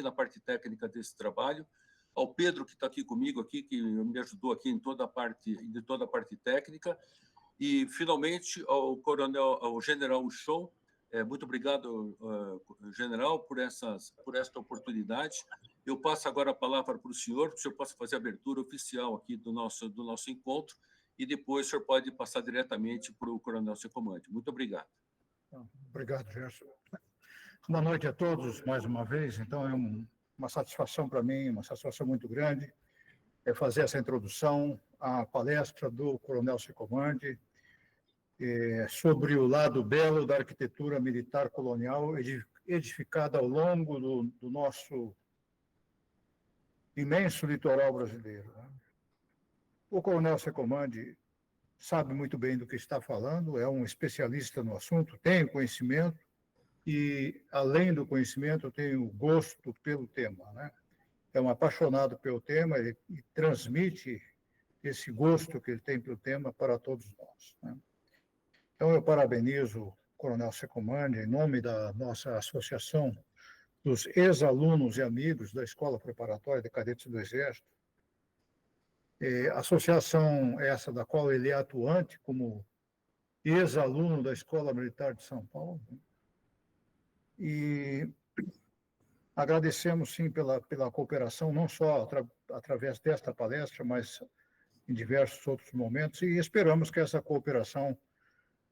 na parte técnica desse trabalho, ao Pedro, que está aqui comigo, aqui, que me ajudou aqui em toda a parte técnica, e, finalmente, ao general Ushon. Muito obrigado, general, por esta oportunidade. Eu passo agora a palavra para o senhor possa fazer a abertura oficial aqui do nosso encontro, e depois o senhor pode passar diretamente para o coronel Secomandi. Muito obrigado. Obrigado, Gerson. Boa noite a todos, mais uma vez. Então, é uma satisfação para mim, uma satisfação muito grande, fazer essa introdução à palestra do coronel Secomandi sobre o lado belo da arquitetura militar colonial edificada ao longo do nosso imenso litoral brasileiro. O coronel Secomandi sabe muito bem do que está falando, é um especialista no assunto, tem conhecimento e, além do conhecimento, tem o gosto pelo tema, né? É um apaixonado pelo tema e transmite esse gosto que ele tem pelo tema para todos nós, né? Então, eu parabenizo o coronel Secomandi em nome da nossa associação dos ex-alunos e amigos da Escola Preparatória de Cadetes do Exército, associação essa da qual ele é atuante como ex-aluno da Escola Militar de São Paulo. E agradecemos, sim, pela cooperação, não só através desta palestra, mas em diversos outros momentos, e esperamos que essa cooperação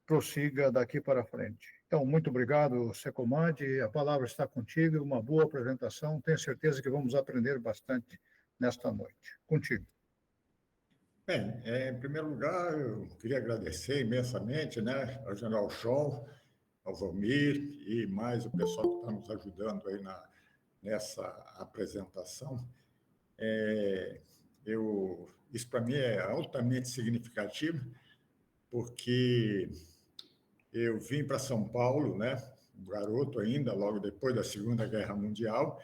prossiga daqui para frente. Então, muito obrigado, Secomandi, a palavra está contigo, uma boa apresentação, tenho certeza que vamos aprender bastante nesta noite. Contigo. Bem, em primeiro lugar, eu queria agradecer imensamente, né, ao general Ushon, ao Valmir e mais o pessoal que está nos ajudando aí nessa apresentação. Isso, para mim, é altamente significativo, porque eu vim para São Paulo, né, um garoto ainda, logo depois da Segunda Guerra Mundial,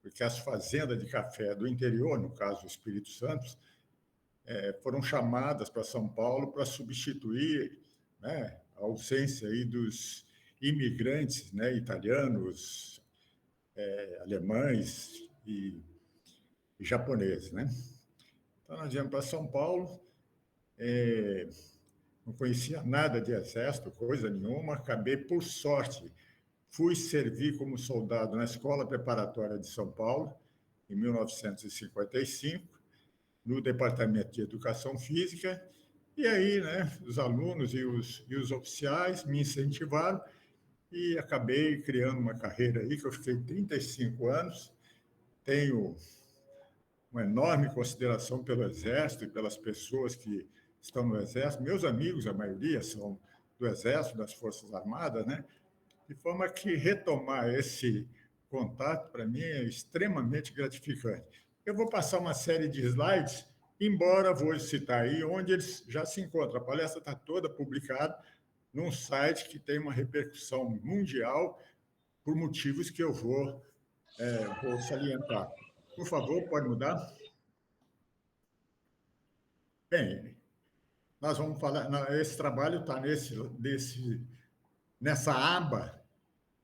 porque as fazendas de café do interior, no caso, o Espírito Santo, foram chamadas para São Paulo para substituir, né, a ausência aí dos imigrantes, né, italianos, alemães e japoneses, né? Então, nós viemos para São Paulo, não conhecia nada de exército, coisa nenhuma, acabei, por sorte, fui servir como soldado na Escola Preparatória de São Paulo, em 1955, no Departamento de Educação Física, e aí, né, os alunos e os oficiais me incentivaram e acabei criando uma carreira aí, que eu fiquei 35 anos, tenho uma enorme consideração pelo Exército e pelas pessoas que estão no Exército. Meus amigos, a maioria, são do Exército, das Forças Armadas, né? De forma que retomar esse contato, para mim, é extremamente gratificante. Eu vou passar uma série de slides, embora vou citar aí onde eles já se encontram. A palestra está toda publicada num site que tem uma repercussão mundial por motivos que eu vou salientar. Por favor, pode mudar? Bem, nós vamos falar... Esse trabalho está nessa aba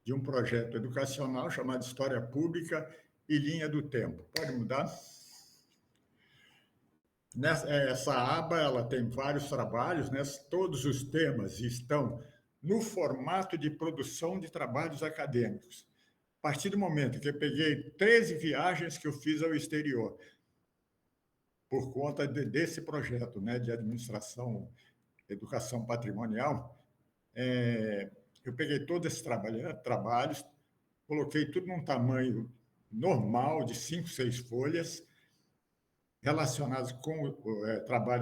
de um projeto educacional chamado História Pública e Linha do Tempo. Pode mudar? Essa aba ela tem vários trabalhos, né? Todos os temas estão no formato de produção de trabalhos acadêmicos. A partir do momento que eu peguei 13 viagens que eu fiz ao exterior, por conta desse projeto, né, de administração, educação patrimonial, eu peguei todos esses trabalhos, coloquei tudo num tamanho normal, de 5, 6 folhas, relacionados com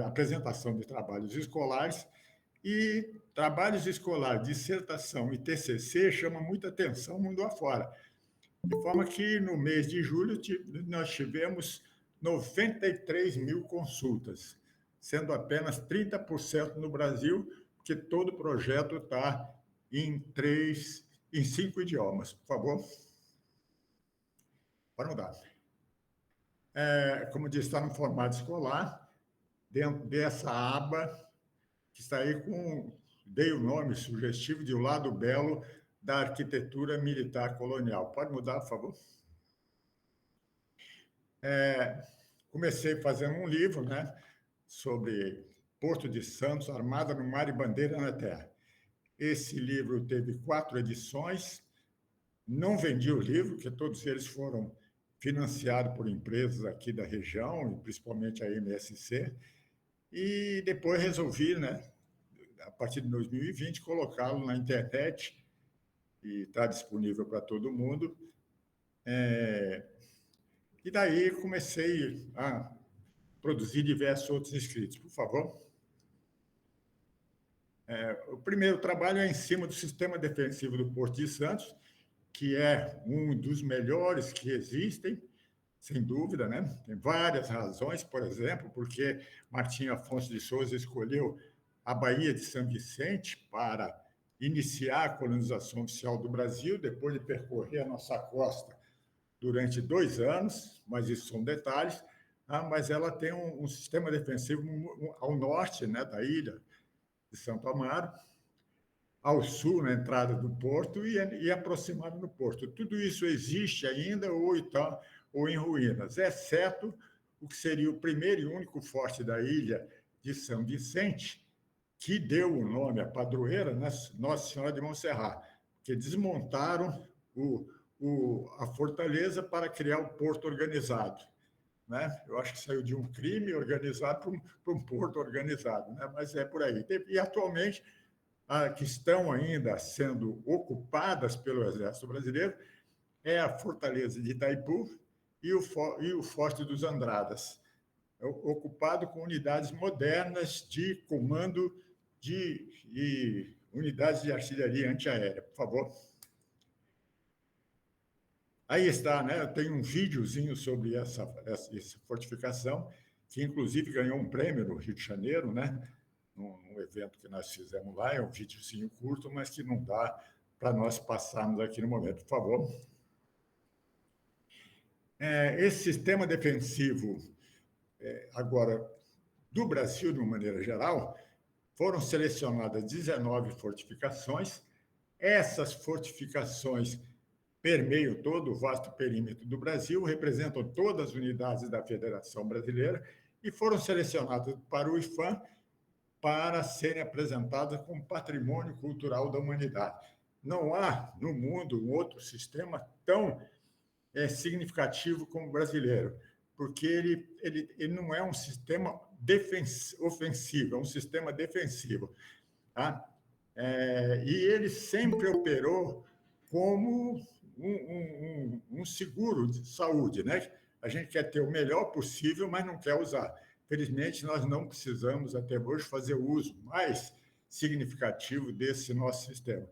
apresentação de trabalhos escolares, e trabalhos escolares, dissertação e TCC chamam muita atenção mundo afora. De forma que, no mês de julho, nós tivemos 93 mil consultas, sendo apenas 30% no Brasil, porque todo o projeto está em 5 idiomas. Por favor. Pode mudar. Como disse, está no formato escolar, dentro dessa aba, que está aí dei o nome sugestivo de O Lado Belo da Arquitetura Militar Colonial. Pode mudar, por favor? Comecei fazendo um livro, né, sobre Porto de Santos, Armada no Mar e Bandeira na Terra. Esse livro teve 4 edições. Não vendi o livro, porque todos eles foram financiados por empresas aqui da região, principalmente a MSC. E depois resolvi, né, a partir de 2020, colocá-lo na internet, e está disponível para todo mundo. E daí comecei a produzir diversos outros escritos. Por favor. O primeiro trabalho é em cima do sistema defensivo do Porto de Santos, que é um dos melhores que existem, sem dúvida, né? Tem várias razões, por exemplo, porque Martim Afonso de Souza escolheu a Baía de São Vicente para iniciar a colonização oficial do Brasil, depois de percorrer a nossa costa durante 2 anos, mas isso são detalhes. Mas ela tem um sistema defensivo ao norte, né, da ilha de Santo Amaro, ao sul, na entrada do porto, e aproximado do porto. Tudo isso existe ainda ou em ruínas, exceto o que seria o primeiro e único forte da ilha de São Vicente, que deu o nome à padroeira, né, Nossa Senhora de Montserrat, que desmontaram a fortaleza para criar o porto organizado. Né? Eu acho que saiu de um crime organizado para um porto organizado, né? Mas é por aí. E, atualmente, que estão ainda sendo ocupadas pelo Exército Brasileiro é a fortaleza de Itaipu e o Forte dos Andradas, ocupado com unidades modernas de comando e unidades de artilharia antiaérea. Por favor. Aí está, né? Eu tenho um videozinho sobre essa fortificação, que inclusive ganhou um prêmio no Rio de Janeiro, né? Num evento que nós fizemos lá. É um videozinho curto, mas que não dá para nós passarmos aqui no momento. Por favor. Esse sistema defensivo, agora, do Brasil, de uma maneira geral, foram selecionadas 19 fortificações. Essas fortificações permeiam todo o vasto perímetro do Brasil, representam todas as unidades da Federação Brasileira e foram selecionadas para o IPHAN para serem apresentadas como patrimônio cultural da humanidade. Não há no mundo um outro sistema tão significativo como o brasileiro, porque ele não é um sistema ofensivo, é um sistema defensivo. Tá? E ele sempre operou como um seguro de saúde, né? A gente quer ter o melhor possível, mas não quer usar. Felizmente, nós não precisamos, até hoje, fazer o uso mais significativo desse nosso sistema.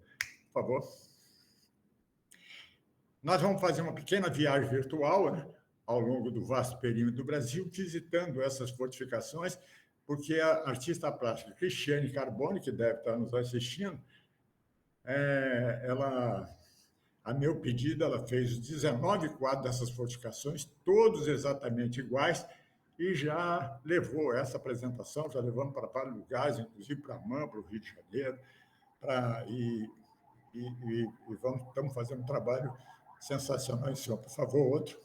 Por favor. Nós vamos fazer uma pequena viagem virtual, né, ao longo do vasto perímetro do Brasil, visitando essas fortificações, porque a artista plástica Cristiane Carbone, que deve estar nos assistindo, a meu pedido, ela fez 19 quadros dessas fortificações, todos exatamente iguais, e já levou essa apresentação, já levamos para vários lugares, inclusive para a AMAN, para o Rio de Janeiro, estamos fazendo um trabalho sensacional em cima. Por favor, outro.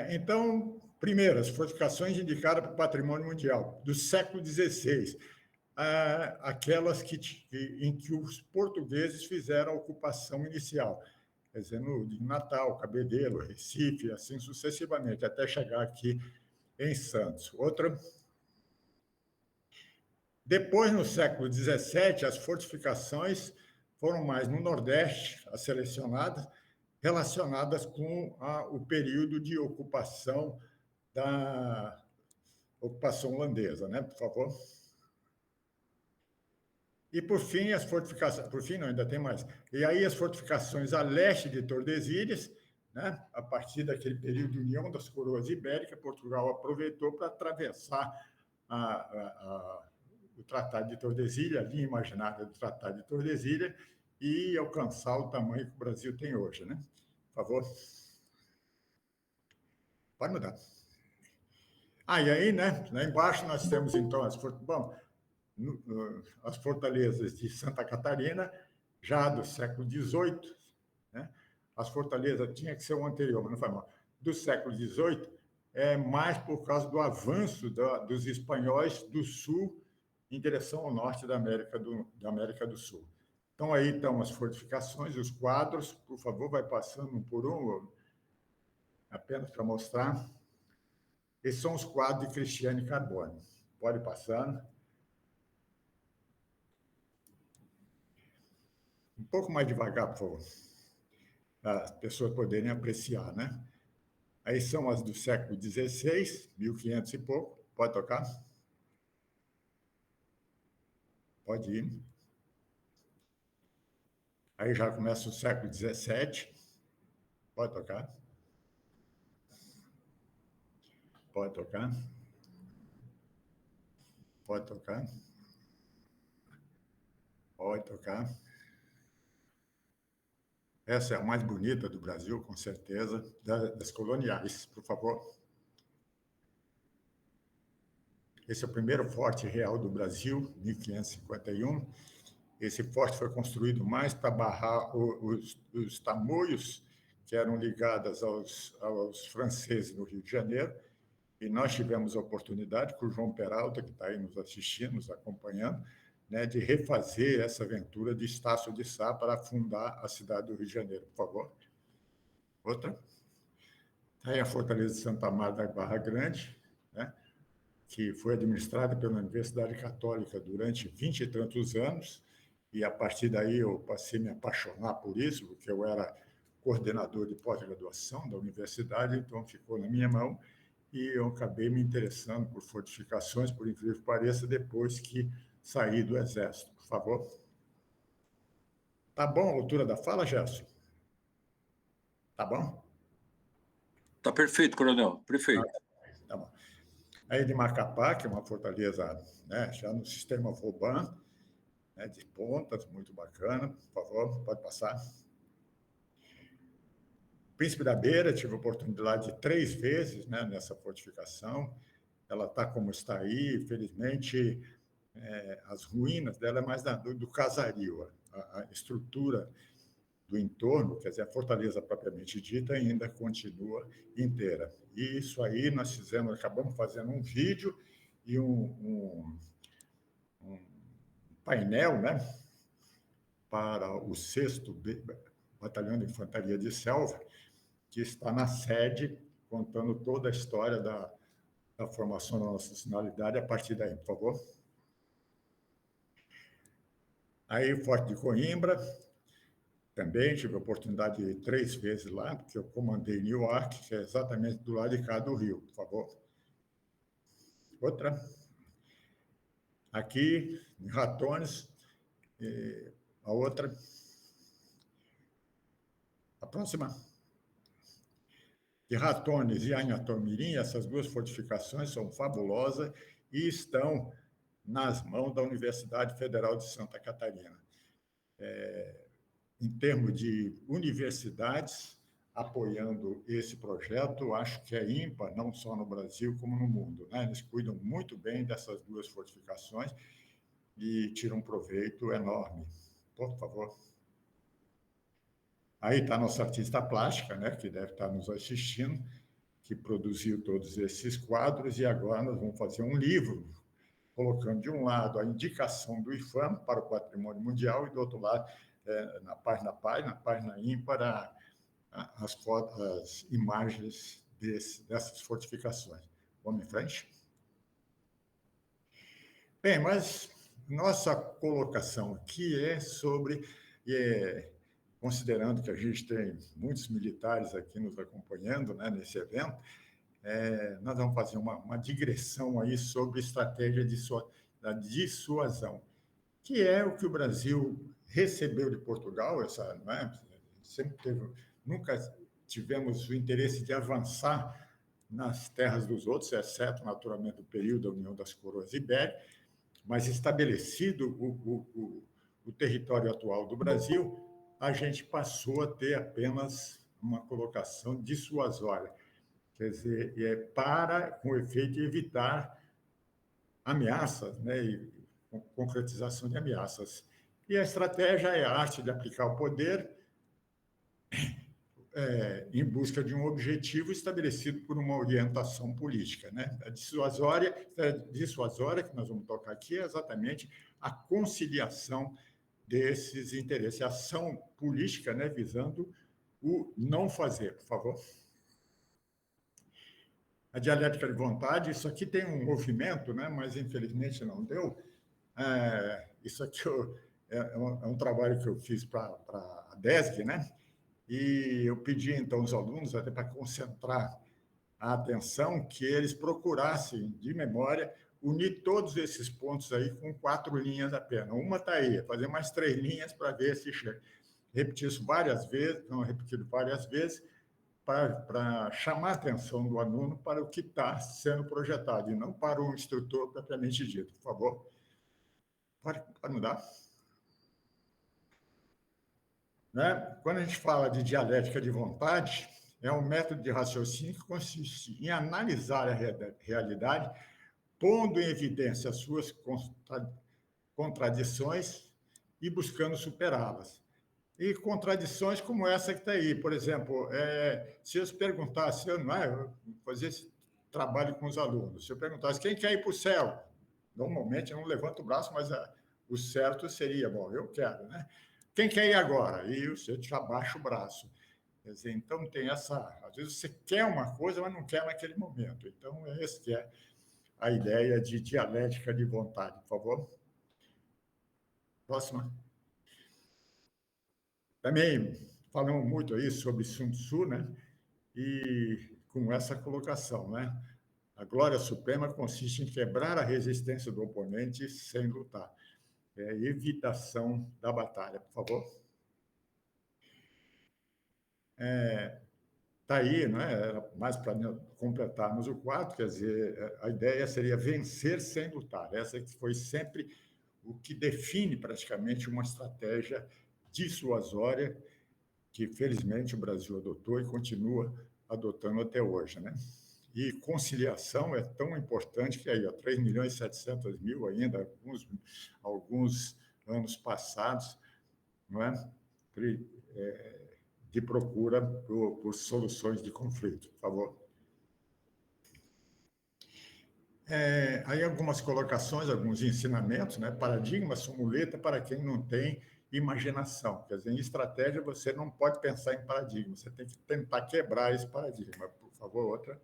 Então, primeiro, as fortificações indicadas para o patrimônio mundial, do século XVI, aquelas em que os portugueses fizeram a ocupação inicial, quer dizer, no Natal, Cabedelo, Recife, assim sucessivamente, até chegar aqui em Santos. Outra. Depois, no século XVII, as fortificações foram mais no Nordeste, as selecionadas, relacionadas com o período de ocupação da ocupação holandesa, né? Por favor. E, por fim, as fortificações... Por fim, não, ainda tem mais. E aí as fortificações a leste de Tordesilhas, né? A partir daquele período de união das coroas ibéricas, Portugal aproveitou para atravessar o Tratado de Tordesilhas, a linha imaginária do Tratado de Tordesilhas, e alcançar o tamanho que o Brasil tem hoje, né? Por favor. Pode mudar. E aí, né? Lá embaixo nós temos, então, as fortalezas de Santa Catarina, já do século XVIII, né? as fortalezas, tinha que ser o anterior, mas não foi mal, do século XVIII, mais por causa do avanço dos espanhóis do sul em direção ao norte da América do Sul. Então, aí estão as fortificações, os quadros, por favor, vai passando um por um, apenas para mostrar. Esses são os quadros de Cristiane Carbone. Pode passando. Um pouco mais devagar, por favor, para as pessoas poderem apreciar, né? Aí são as do século XVI, 1500 e pouco. Pode tocar? Pode ir. Aí já começa o século XVII. Pode tocar? Pode tocar? Pode tocar? Pode tocar? Essa é a mais bonita do Brasil, com certeza, das coloniais, por favor. Esse é o primeiro forte real do Brasil, 1551. Esse forte foi construído mais para barrar os tamoios, que eram ligados aos franceses no Rio de Janeiro, e nós tivemos a oportunidade, com o João Peralta, que está aí nos assistindo, nos acompanhando, né, de refazer essa aventura de Estácio de Sá para fundar a cidade do Rio de Janeiro, por favor. Outra. Aí a Fortaleza de Santa Marta da Barra Grande, né, que foi administrada pela Universidade Católica durante 20 e tantos anos, e a partir daí eu passei a me apaixonar por isso, porque eu era coordenador de pós-graduação da universidade, então ficou na minha mão, e eu acabei me interessando por fortificações, por incrível que pareça, depois que saí do Exército. Por favor. Tá bom a altura da fala, Gerson? Tá bom? Tá perfeito, coronel, perfeito. Tá bom. Aí de Macapá, que é uma fortaleza, né, já no sistema Vauban, né, de pontas, muito bacana. Por favor, pode passar. Príncipe da Beira, tive a oportunidade de 3 vezes, né, nessa fortificação. Ela está como está aí, felizmente, as ruínas dela é mais do casario. A estrutura do entorno, quer dizer, a fortaleza propriamente dita, ainda continua inteira. E isso aí nós acabamos fazendo um vídeo e um painel, né, para o 6º Batalhão de Infantaria de Selva, que está na sede, contando toda a história da formação da nossa nacionalidade a partir daí, por favor. Aí, o Forte de Coimbra, também tive a oportunidade de ir 3 vezes lá, porque eu comandei Newark, que é exatamente do lado de cá do Rio, por favor. Outra. Aqui, em Ratones, a outra. A próxima. De Ratones e Anhatomirim, essas 2 fortificações são fabulosas e estão nas mãos da Universidade Federal de Santa Catarina. Em termos de universidades apoiando esse projeto, acho que é ímpar, não só no Brasil, como no mundo, né? Eles cuidam muito bem dessas 2 fortificações e tiram um proveito enorme. Por favor. Aí está a nossa artista plástica, né, que deve estar nos assistindo, que produziu todos esses quadros, e agora nós vamos fazer um livro, colocando de um lado a indicação do IFAM para o Patrimônio Mundial e do outro lado, na página ímpar, as imagens dessas fortificações. Vamos em frente? Bem, mas nossa colocação aqui é sobre, considerando que a gente tem muitos militares aqui nos acompanhando, né, nesse evento, nós vamos fazer uma digressão aí sobre estratégia da dissuasão, que é o que o Brasil recebeu de Portugal, né, nunca tivemos o interesse de avançar nas terras dos outros, exceto, naturalmente, o período da União das Coroas Ibéricas, mas estabelecido o território atual do Brasil, a gente passou a ter apenas uma colocação dissuasória, quer dizer, com o efeito de evitar ameaças, né, e concretização de ameaças. E a estratégia é a arte de aplicar o poder em busca de um objetivo estabelecido por uma orientação política, né? A dissuasória, que nós vamos tocar aqui, é exatamente a conciliação desses interesses, a ação política, né, visando o não fazer, por favor. A dialética de vontade, isso aqui tem um movimento, né, mas infelizmente não deu. Isso aqui é um trabalho que eu fiz para a DESG, né? E eu pedi, então, aos alunos, até para concentrar a atenção, que eles procurassem, de memória, unir todos esses pontos aí com 4 linhas apenas. Uma está aí, fazer mais 3 linhas para ver se chega. Repetir isso várias vezes, não repetido várias vezes, para chamar a atenção do aluno para o que está sendo projetado, e não para o instrutor propriamente dito. Por favor. Pode mudar. Né? Quando a gente fala de dialética de vontade, é um método de raciocínio que consiste em analisar a realidade, pondo em evidência as suas contradições e buscando superá-las. E contradições como essa que está aí. Por exemplo, se eu perguntasse, eu fazer esse trabalho com os alunos, se eu perguntasse quem quer ir para o céu, normalmente eu não levanto o braço, mas o certo seria, bom, eu quero, né? Quem quer ir agora? E você já abaixa o braço. Quer dizer, então tem essa... Às vezes você quer uma coisa, mas não quer naquele momento. Então, essa que é a ideia de dialética de vontade. Por favor. Próxima. Também falamos muito aí sobre Sun Tzu, né? E com essa colocação, né? A glória suprema consiste em quebrar a resistência do oponente sem lutar. É evitação da batalha, por favor. Está aí, não é? Era mais para completarmos o quadro, quer dizer, a ideia seria vencer sem lutar. Essa foi sempre o que define praticamente uma estratégia dissuasória que, felizmente, o Brasil adotou e continua adotando até hoje, né? E conciliação é tão importante que aí, 3.700.000 ainda, alguns anos passados, não é? De procura por soluções de conflito. Por favor. Aí algumas colocações, alguns ensinamentos, né? Paradigmas são muleta para quem não tem imaginação. Quer dizer, em estratégia, você não pode pensar em paradigma, você tem que tentar quebrar esse paradigma. Por favor, outra.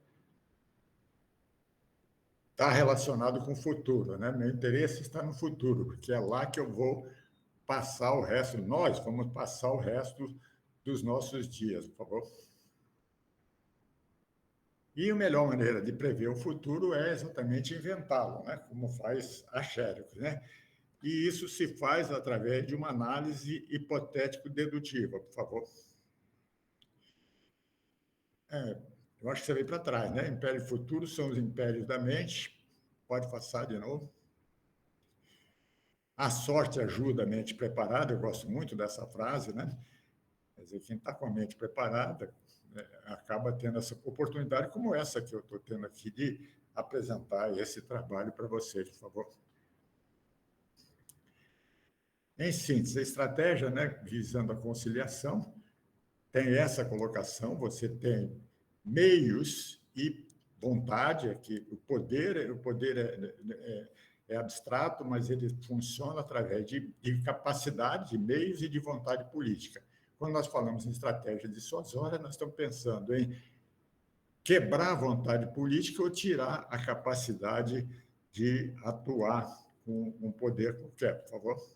Está relacionado com o futuro, né? Meu interesse está no futuro, porque é lá que eu vou passar o resto, nós vamos passar o resto dos nossos dias, por favor. E a melhor maneira de prever o futuro é exatamente inventá-lo, né? Como faz Axérico, né? E isso se faz através de uma análise hipotético-dedutiva, por favor. Eu acho que você veio para trás, né? Império e futuro são os impérios da mente. Pode passar de novo. A sorte ajuda a mente preparada, eu gosto muito dessa frase, né? Quer dizer, quem está com a mente preparada acaba tendo essa oportunidade como essa que eu estou tendo aqui de apresentar esse trabalho para vocês, por favor. Em síntese, a estratégia, né, visando a conciliação, tem essa colocação, você tem meios e vontade, aqui o poder é abstrato, mas ele funciona através de capacidade, de meios e de vontade política. Quando nós falamos em estratégia dissuasória, nós estamos pensando em quebrar a vontade política ou tirar a capacidade de atuar com um poder qualquer, por favor.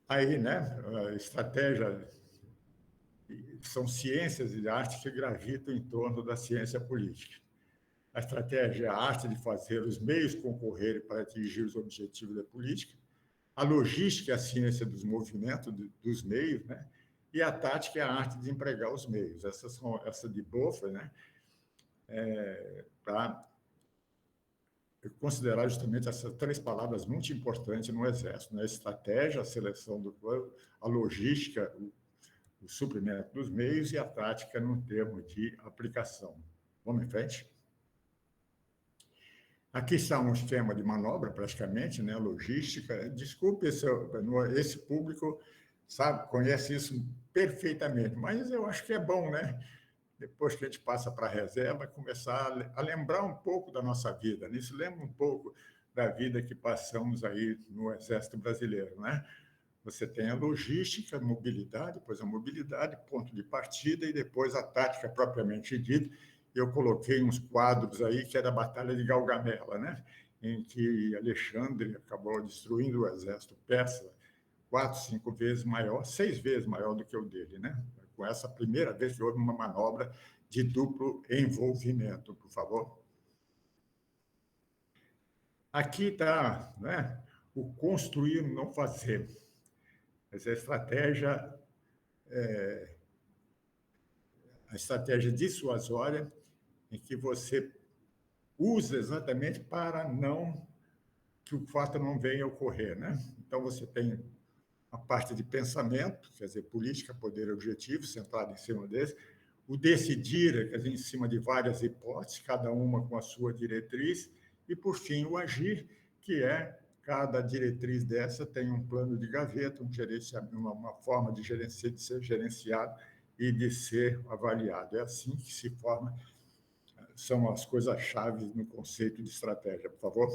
Aí, né, a estratégia são ciências e arte que gravitam em torno da ciência política. A estratégia é a arte de fazer os meios concorrerem para atingir os objetivos da política. A logística é a ciência dos movimentos, dos meios, né? E a tática é a arte de empregar os meios. Essa de Beaufort, né? Para considerar justamente essas 3 palavras muito importantes no Exército, né? A estratégia, a seleção do plano, a logística, o suprimento dos meios e a tática no termo de aplicação. Vamos em frente? Aqui está um esquema de manobra, praticamente, né? Logística. Desculpe esse público, sabe, conhece isso perfeitamente, mas eu acho que é bom, né? Depois que a gente passa para a reserva, começar a lembrar um pouco da nossa vida. Isso lembra um pouco da vida que passamos aí no Exército Brasileiro, né? Você tem a logística, a mobilidade, depois a mobilidade, ponto de partida e depois a tática propriamente dita. Eu coloquei uns quadros aí que era a Batalha de Gaugamela, né? Em que Alexandre acabou destruindo o exército persa 4, 5 vezes maior, 6 vezes maior do que o dele, né? Com essa primeira vez que houve uma manobra de duplo envolvimento, por favor. Aqui está, né, o construir, não fazer. Essa estratégia, a estratégia dissuasória, em que você usa exatamente para não que o fato não venha a ocorrer, né? Então você tem a parte de pensamento, quer dizer, política, poder objetivo, centrado em cima desse, o decidir, quer dizer, em cima de várias hipóteses, cada uma com a sua diretriz, e, por fim, o agir, que é cada diretriz dessa tem um plano de gaveta, uma forma de ser gerenciado e de ser avaliado. É assim que se forma, são as coisas-chave no conceito de estratégia. Por favor.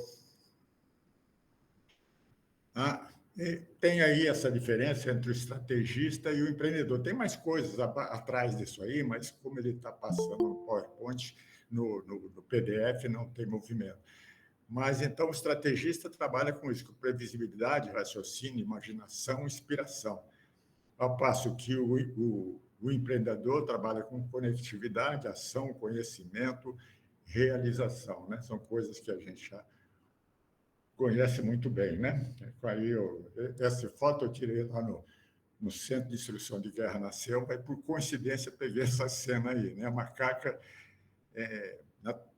Tem aí essa diferença entre o estrategista e o empreendedor. Tem mais coisas atrás disso aí, mas como ele está passando no PowerPoint, no PDF, não tem movimento. Mas, então, o estrategista trabalha com isso, com previsibilidade, raciocínio, imaginação, inspiração. Ao passo que o empreendedor trabalha com conectividade, ação, conhecimento, realização, né? São coisas que a gente já conhece muito bem, né? Aí essa foto eu tirei lá no Centro de Instrução de Guerra na Selva, e por coincidência peguei essa cena aí, né? A macaca,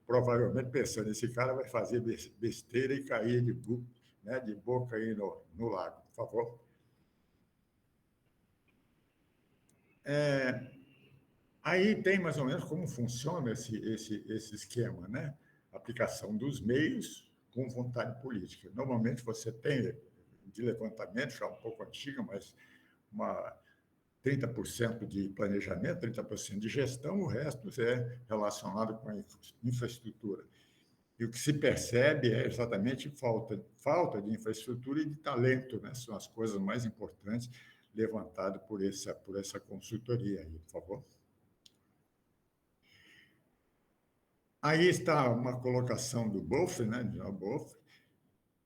provavelmente pensando, esse cara vai fazer besteira e cair de boca aí no lago, por favor. Aí tem mais ou menos como funciona esse esquema, né? Aplicação dos meios com vontade política. Normalmente você tem, de levantamento, já um pouco antiga, mas 30% de planejamento, 30% de gestão, o resto é relacionado com a infraestrutura. E o que se percebe é exatamente falta de infraestrutura e de talento, né? São as coisas mais importantes levantadas por essa consultoria aí, por favor. Aí está uma colocação do Boffre, né, de Boffre,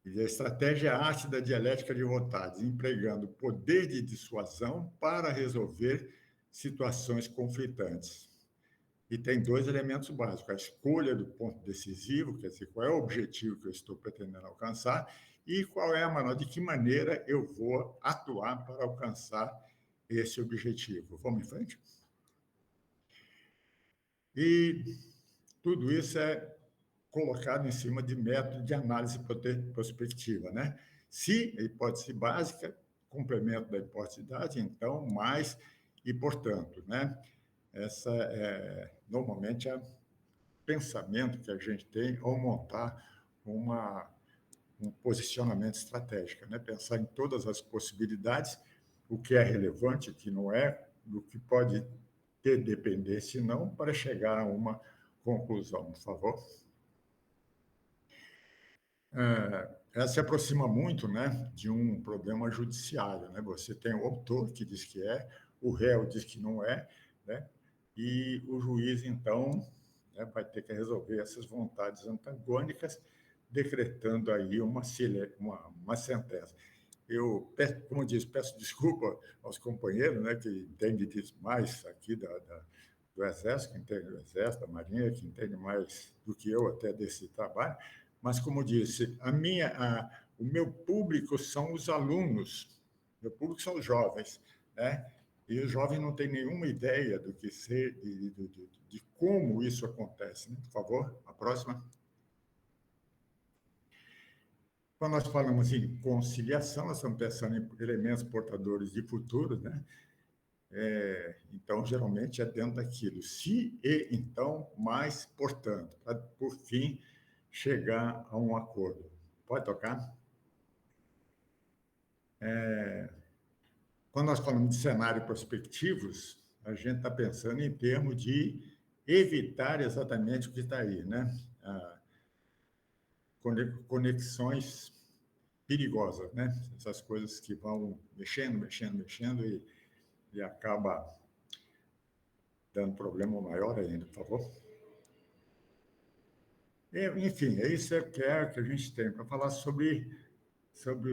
e a estratégia é a arte da dialética de vontades, empregando poder de dissuasão para resolver situações conflitantes. E tem 2 elementos básicos: a escolha do ponto decisivo, quer dizer, qual é o objetivo que eu estou pretendendo alcançar, e qual é a maneira, de que maneira eu vou atuar para alcançar esse objetivo. Vamos em frente? E tudo isso é colocado em cima de método de análise prospectiva, né? Se a hipótese básica, complemento da hipótese dada, então, mais e, portanto, né? Essa normalmente é o pensamento que a gente tem ao montar um posicionamento estratégico, né? Pensar em todas as possibilidades, o que é relevante, o que não é, do que pode ter dependência, não, para chegar a uma conclusão, por favor. Ela se aproxima muito, né, de um problema judiciário, né? Você tem o autor que diz que é, o réu diz que não é, né? E o juiz, então, né, vai ter que resolver essas vontades antagônicas, decretando aí uma sentença. Eu, como disse, peço desculpa aos companheiros, né, que entendem mais aqui do Exército, que entendem do Exército, da Marinha, que entendem mais do que eu até desse trabalho, mas, como disse, o meu público são os alunos, meu público são os jovens, né? E os jovens não têm nenhuma ideia do que ser, de como isso acontece, né? Por favor, a próxima. Quando nós falamos em conciliação, nós estamos pensando em elementos portadores de futuro, né? Então, geralmente, é dentro daquilo. Se e, então, mais, portanto, para, por fim, chegar a um acordo. Pode tocar? quando nós falamos de cenário prospectivos, a gente está pensando em termos de evitar exatamente o que está aí, né? Conexões perigosas, né? Essas coisas que vão mexendo e acaba dando problema maior ainda, por favor. Enfim, é isso que a gente tem para falar sobre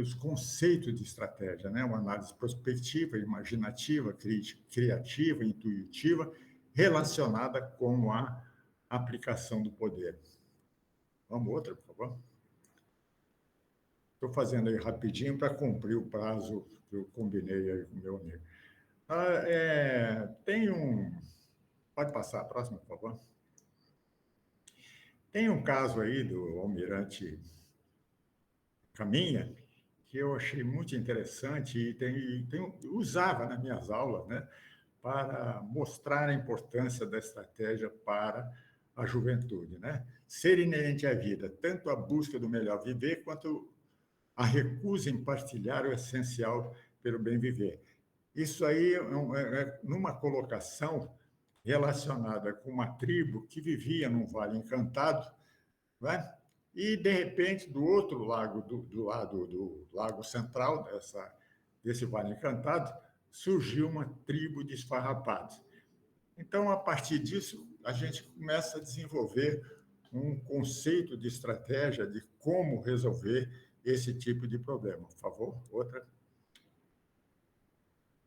os conceitos de estratégia, né? Uma análise prospectiva, imaginativa, criativa, intuitiva, relacionada com a aplicação do poder. Vamos outra, por favor. Estou fazendo aí rapidinho para cumprir o prazo que eu combinei aí com o meu amigo. Pode passar a próxima, por favor. Tem um caso aí do almirante Caminha, que eu achei muito interessante e usava nas minhas aulas, né, para mostrar a importância da estratégia para a juventude, né? Ser inerente à vida, tanto a busca do melhor viver, quanto a recusa em partilhar o essencial pelo bem viver. Isso aí é numa colocação relacionada com uma tribo que vivia num vale encantado, né? E, de repente, do outro lado, do lado do Lago Central, desse Vale Encantado, surgiu uma tribo de esfarrapados. Então, a partir disso, a gente começa a desenvolver um conceito de estratégia de como resolver esse tipo de problema. Por favor, outra.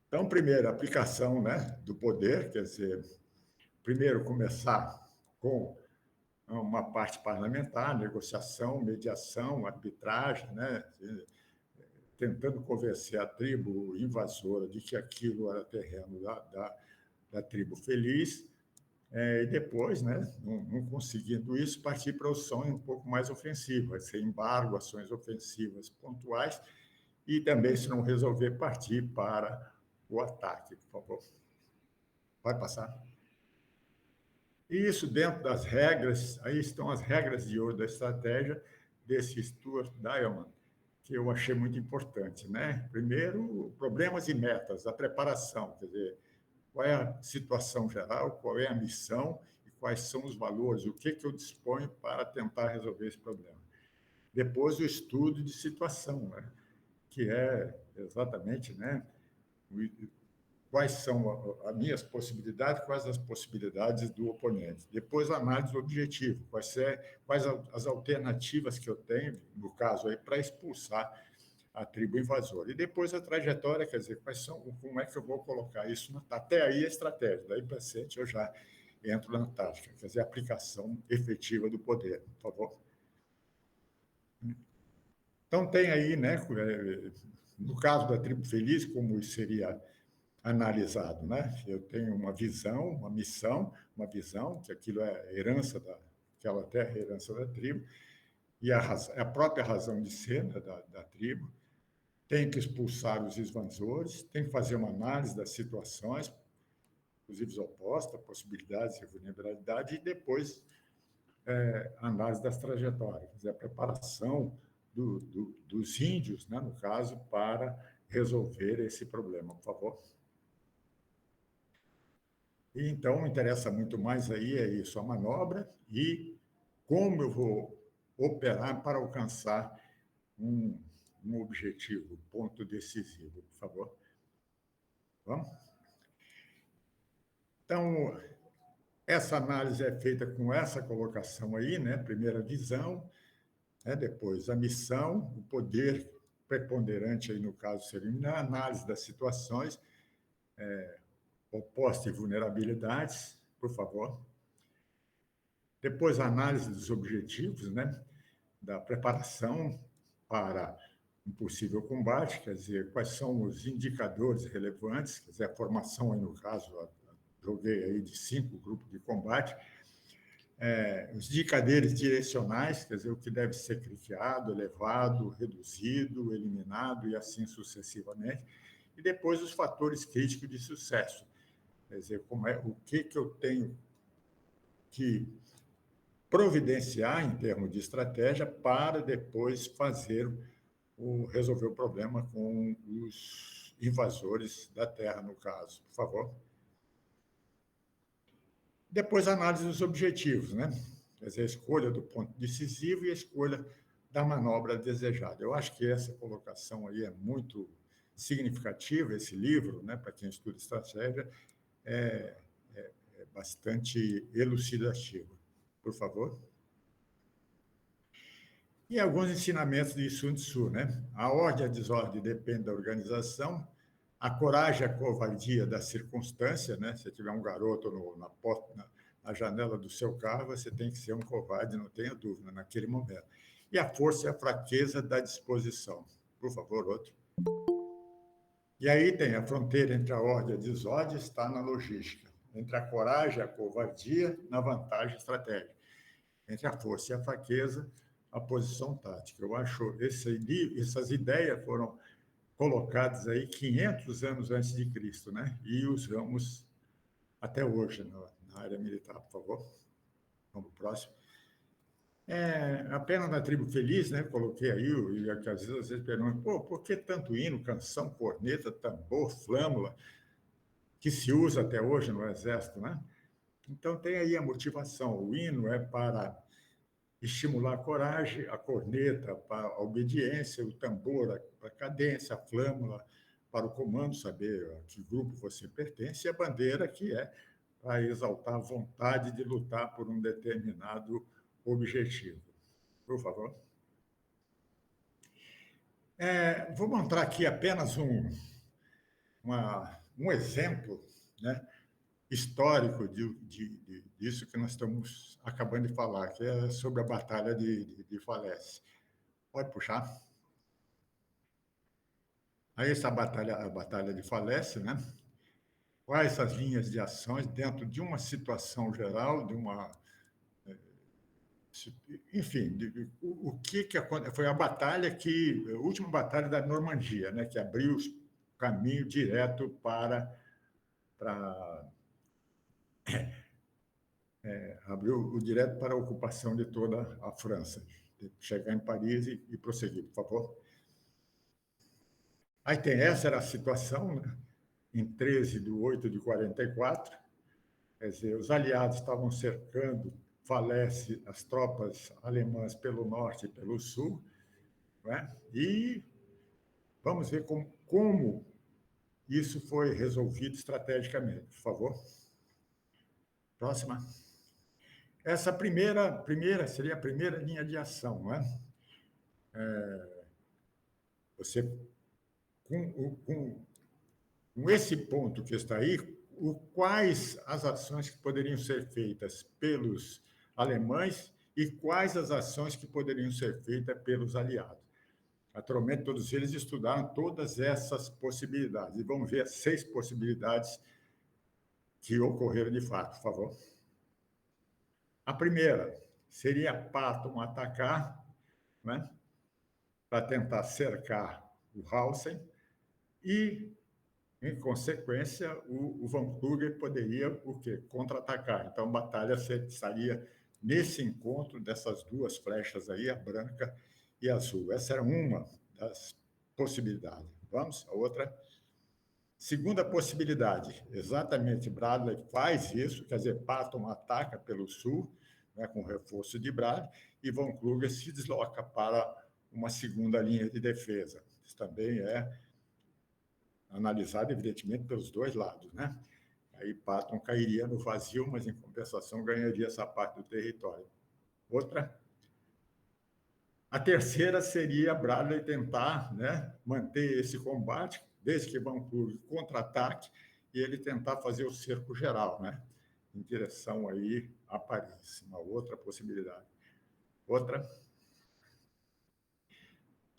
Então, primeiro, a aplicação, né, do poder, quer dizer, primeiro começar com uma parte parlamentar, negociação, mediação, arbitragem, né? Tentando convencer a tribo invasora de que aquilo era terreno da tribo feliz, e depois, né, não conseguindo isso, partir para o sonho um pouco mais ofensivo, vai ser embargo, ações ofensivas pontuais, e também, se não resolver, partir para o ataque, por favor. Pode passar. E isso dentro das regras, aí estão as regras de ouro da estratégia desse Stuart Diamond, que eu achei muito importante, né? Primeiro, problemas e metas, a preparação, quer dizer, qual é a situação geral, qual é a missão e quais são os valores, o que eu disponho para tentar resolver esse problema. Depois, o estudo de situação, né? Que é exatamente, né, quais são as minhas possibilidades, quais as possibilidades do oponente. Depois, a análise do objetivo, quais as alternativas que eu tenho, no caso, aí, para expulsar a tribo invasora. E depois a trajetória, quer dizer, como é que eu vou colocar isso? Até aí a estratégia, daí para frente eu já entro na tática, quer dizer, a aplicação efetiva do poder, por favor. Então, tem aí, né, no caso da tribo feliz, como isso seria analisado, né? Eu tenho uma visão, uma missão, uma visão, que aquilo é herança daquela terra, herança da tribo, e a própria razão de ser, né, da tribo. Tem que expulsar os invasores, tem que fazer uma análise das situações, inclusive opostas, possibilidades e vulnerabilidade, e depois a análise das trajetórias, quer dizer, a preparação dos índios, né, no caso, para resolver esse problema, por favor. E, então, interessa muito mais aí é isso, a manobra e como eu vou operar para alcançar um objetivo, ponto decisivo, por favor. Vamos? Então, essa análise é feita com essa colocação aí, né? Primeira visão, né? Depois a missão, o poder preponderante aí no caso seria a análise das situações, opostas e vulnerabilidades, por favor. Depois a análise dos objetivos, né? Da preparação para um possível combate, quer dizer, quais são os indicadores relevantes, quer dizer, a formação, aí no caso, joguei aí de 5 grupos de combate, os indicadores direcionais, quer dizer, o que deve ser criado, elevado, reduzido, eliminado e assim sucessivamente, e depois os fatores críticos de sucesso, quer dizer, o que eu tenho que providenciar em termos de estratégia para depois resolver o problema com os invasores da terra, no caso. Por favor. Depois, a análise dos objetivos, né? Quer dizer, a escolha do ponto decisivo e a escolha da manobra desejada. Eu acho que essa colocação aí é muito significativa, esse livro, né, para quem estuda estratégia, é bastante elucidativo. Por favor. E alguns ensinamentos de Sun Tzu, né? A ordem e a desordem dependem da organização, a coragem e a covardia da circunstância, né? Se tiver um garoto na porta, na janela do seu carro, você tem que ser um covarde, não tenha dúvida, naquele momento. E a força e a fraqueza da disposição. Por favor, outro. E aí tem a fronteira entre a ordem e a desordem, está na logística. Entre a coragem e a covardia, na vantagem estratégica. Entre a força e a fraqueza, a posição tática. Eu acho essas ideias foram colocadas aí 500 anos antes de Cristo, né? E usamos até hoje na área militar, por favor. Vamos para o próximo. Apenas na tribo feliz, né? Coloquei aí, e às vezes vocês perguntam, por que tanto hino, canção, corneta, tambor, flâmula, que se usa até hoje no Exército, né? Então, tem aí a motivação. O hino é para estimular a coragem, a corneta para a obediência, o tambor para a cadência, a flâmula para o comando, saber a que grupo você pertence, e a bandeira, que é para exaltar a vontade de lutar por um determinado objetivo. Por favor. Vou mostrar aqui apenas um exemplo, né, histórico disso que nós estamos acabando de falar, que é sobre a Batalha de Falaise. Pode puxar. Aí essa a Batalha de Falaise, né? Quais as linhas de ações dentro de uma situação geral, enfim, o que aconteceu? Foi a última batalha da Normandia, né? Que abriu o caminho direto abriu direto para a ocupação de toda a França, chegar em Paris e prosseguir, por favor. Aí essa era a situação, né? Em 13/8/44, quer dizer, os aliados estavam cercando Falaise, as tropas alemãs pelo norte e pelo sul, né? E vamos ver como isso foi resolvido estrategicamente, por favor. Próxima. Essa primeira seria a primeira linha de ação, não é? Você, com esse ponto que está aí, quais as ações que poderiam ser feitas pelos alemães e quais as ações que poderiam ser feitas pelos aliados. Naturalmente, todos eles estudaram todas essas possibilidades e vamos ver as 6 possibilidades que ocorreram de fato, por favor. A primeira seria Patton atacar, né, para tentar cercar o Hausen e, em consequência, o Von Kluge poderia o quê? Contra-atacar. Então, a batalha estaria nesse encontro dessas duas flechas aí, a branca e a azul. Essa era uma das possibilidades. Vamos a outra. Segunda possibilidade, exatamente, Bradley faz isso, quer dizer, Patton ataca pelo sul, né, com reforço de Bradley, e Von Kluge se desloca para uma segunda linha de defesa. Isso também é analisado, evidentemente, pelos dois lados, né? Aí Patton cairia no vazio, mas, em compensação, ganharia essa parte do território. Outra. A terceira seria Bradley tentar, né, manter esse combate, desde que Von Kluge contra-ataque, e ele tentar fazer o cerco geral, né, em direção aí a Paris. Uma outra possibilidade. Outra.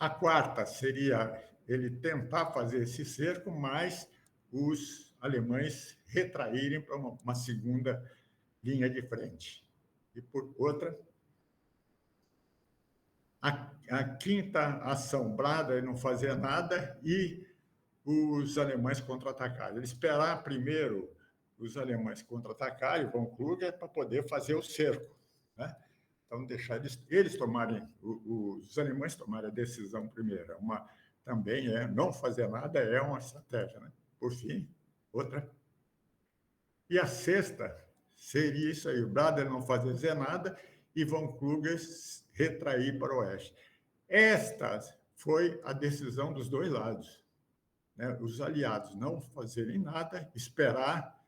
A quarta seria ele tentar fazer esse cerco, mas os alemães retraírem para uma segunda linha de frente. E, por outra, a quinta ação, Bradley não fazer nada e os alemães contra-atacarem. Ele esperar primeiro os alemães contra-atacarem, Von Kluge, para poder fazer o cerco, né? Então, deixar eles tomarem, os alemães tomarem a decisão primeiro. Uma também não fazer nada é uma estratégia, né? Por fim, outra. E a sexta seria isso aí, o Bader não fazer nada e von Kluge retrair para o oeste. Esta foi a decisão dos dois lados, né? Os aliados não fazerem nada, esperar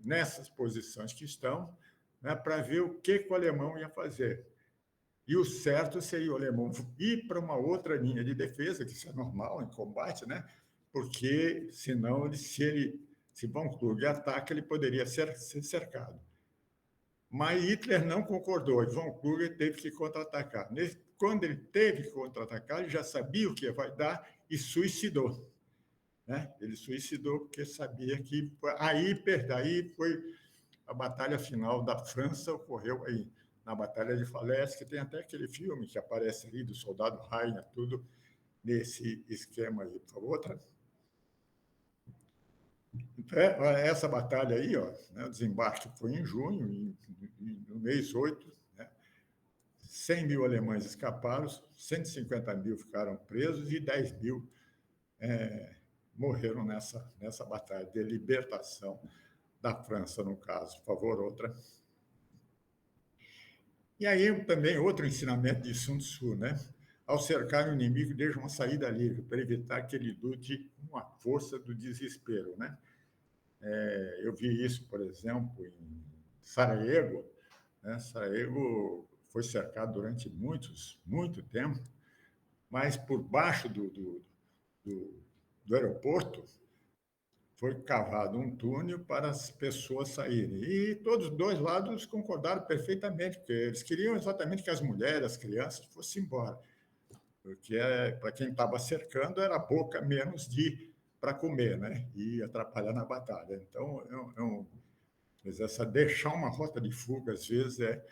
nessas posições que estão, né, para ver o que o alemão ia fazer. E o certo seria o alemão ir para uma outra linha de defesa, que isso é normal em combate, né? Porque, senão, se von Kluge ataca, ele poderia ser cercado. Mas Hitler não concordou, e von Kluge teve que contra-atacar. Quando ele teve que contra-atacar, ele já sabia o que vai dar e suicidou. Né? Ele suicidou porque sabia que... Aí foi a batalha final da França, ocorreu aí, na Batalha de Falaise, que tem até aquele filme que aparece ali, do soldado Rainer, tudo nesse esquema aí. Por favor, outra. Essa batalha aí, ó, né, o desembarque foi em junho, no mês 8, né, 100 mil alemães escaparam, 150 mil ficaram presos e 10 mil morreram nessa batalha de libertação da França, no caso. Por favor, outra. E aí também outro ensinamento de Sun Tzu, né? Ao cercar o inimigo, deixa uma saída livre, para evitar que ele lute com a força do desespero, né? Eu vi isso, por exemplo, em Sarajevo, né? Sarajevo foi cercado durante muito tempo, mas por baixo do aeroporto foi cavado um túnel para as pessoas saírem. E todos os dois lados concordaram perfeitamente, porque eles queriam exatamente que as mulheres, as crianças fossem embora. Porque, para quem estava cercando, era pouca menos para comer, né? E atrapalhar na batalha. Então, deixar uma rota de fuga, às vezes, é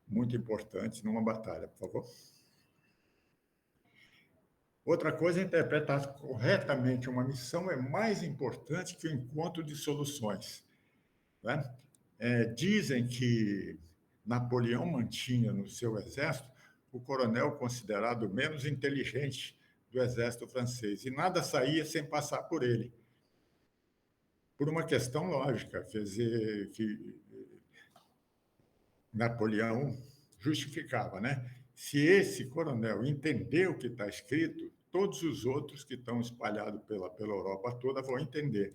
muito importante numa batalha. Por favor. Outra coisa, interpretar corretamente uma missão é mais importante que o encontro de soluções. Né? Dizem que Napoleão mantinha no seu exército o coronel considerado menos inteligente do exército francês, e nada saía sem passar por ele. Por uma questão lógica, quer dizer, que Napoleão justificava, né? Se esse coronel entender o que está escrito, todos os outros que estão espalhados pela Europa toda vão entender.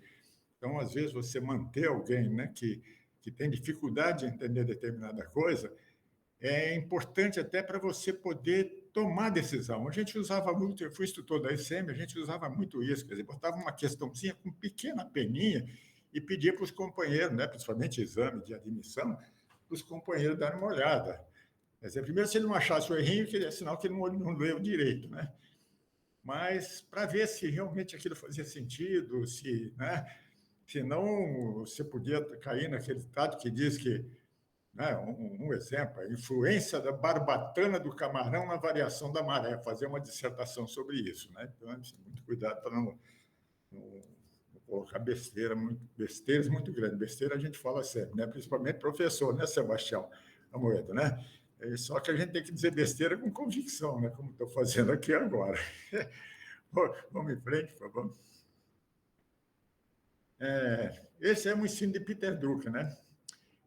Então, às vezes, você manter alguém, né, que tem dificuldade de entender determinada coisa é importante até para você poder tomar decisão. A gente usava muito, eu fui instrutor da ICM, a gente usava muito isso, quer dizer, botava uma questãozinha com pequena peninha e pedia para os companheiros, né, principalmente exame de admissão, para os companheiros darem uma olhada. Quer dizer, primeiro, se ele não achasse o errinho, é sinal que ele não leu direito, né? Mas para ver se realmente aquilo fazia sentido, né? Senão você podia cair naquele ditado que diz que, né, um exemplo, a influência da barbatana do camarão na variação da maré, fazer uma dissertação sobre isso, né? Então, muito cuidado para não colocar besteiras muito grandes. Besteira a gente fala sempre, né? Principalmente professor, né, Sebastião Amoedo, né? Só que a gente tem que dizer besteira com convicção, né? Como estou fazendo aqui agora. Vamos em frente, por favor. Esse é um ensino de Peter Drucker, né?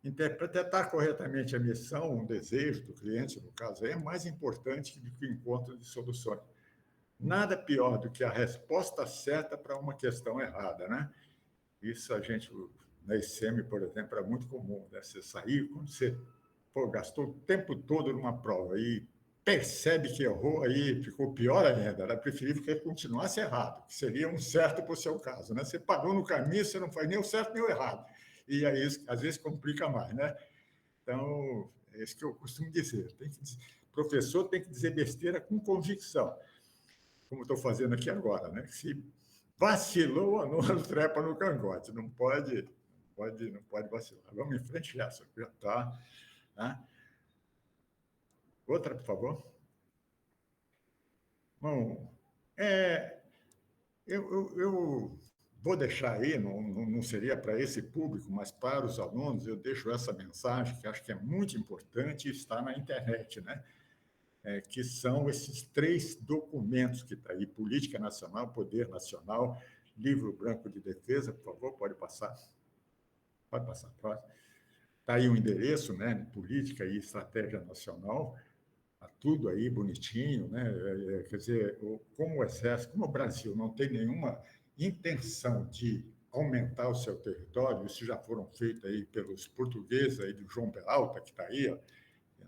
Interpretar corretamente a missão, o desejo do cliente, no caso, é mais importante do que o encontro de soluções. Nada pior do que a resposta certa para uma questão errada, né? Isso a gente, na ICM, por exemplo, é muito comum, né? Você sair, quando você gastou o tempo todo numa prova e percebe que errou, aí ficou pior ainda. Era preferível que ele continuasse errado, que seria um certo para o seu caso, né? Você parou no caminho, você não faz nem o certo nem o errado. E aí, às vezes, complica mais, né? Então, é isso que eu costumo dizer. Professor tem que dizer besteira com convicção, como estou fazendo aqui agora, né? Se vacilou, a nona trepa no cangote. Não pode vacilar. Vamos em frente, já está. Né? Outra, por favor. Bom, eu vou deixar aí, não seria para esse público, mas para os alunos, eu deixo essa mensagem, que acho que é muito importante e está na internet, né? que são esses 3 documentos que está aí: Política Nacional, Poder Nacional, Livro Branco de Defesa. Por favor, pode passar. Pode passar, próximo. Está aí o endereço, né? Política e Estratégia Nacional. Está tudo aí bonitinho, né? Quer dizer, como o Exército, como o Brasil não tem nenhuma intenção de aumentar o seu território, isso já foram feitos aí pelos portugueses, aí do João Peralta, que está aí, ó,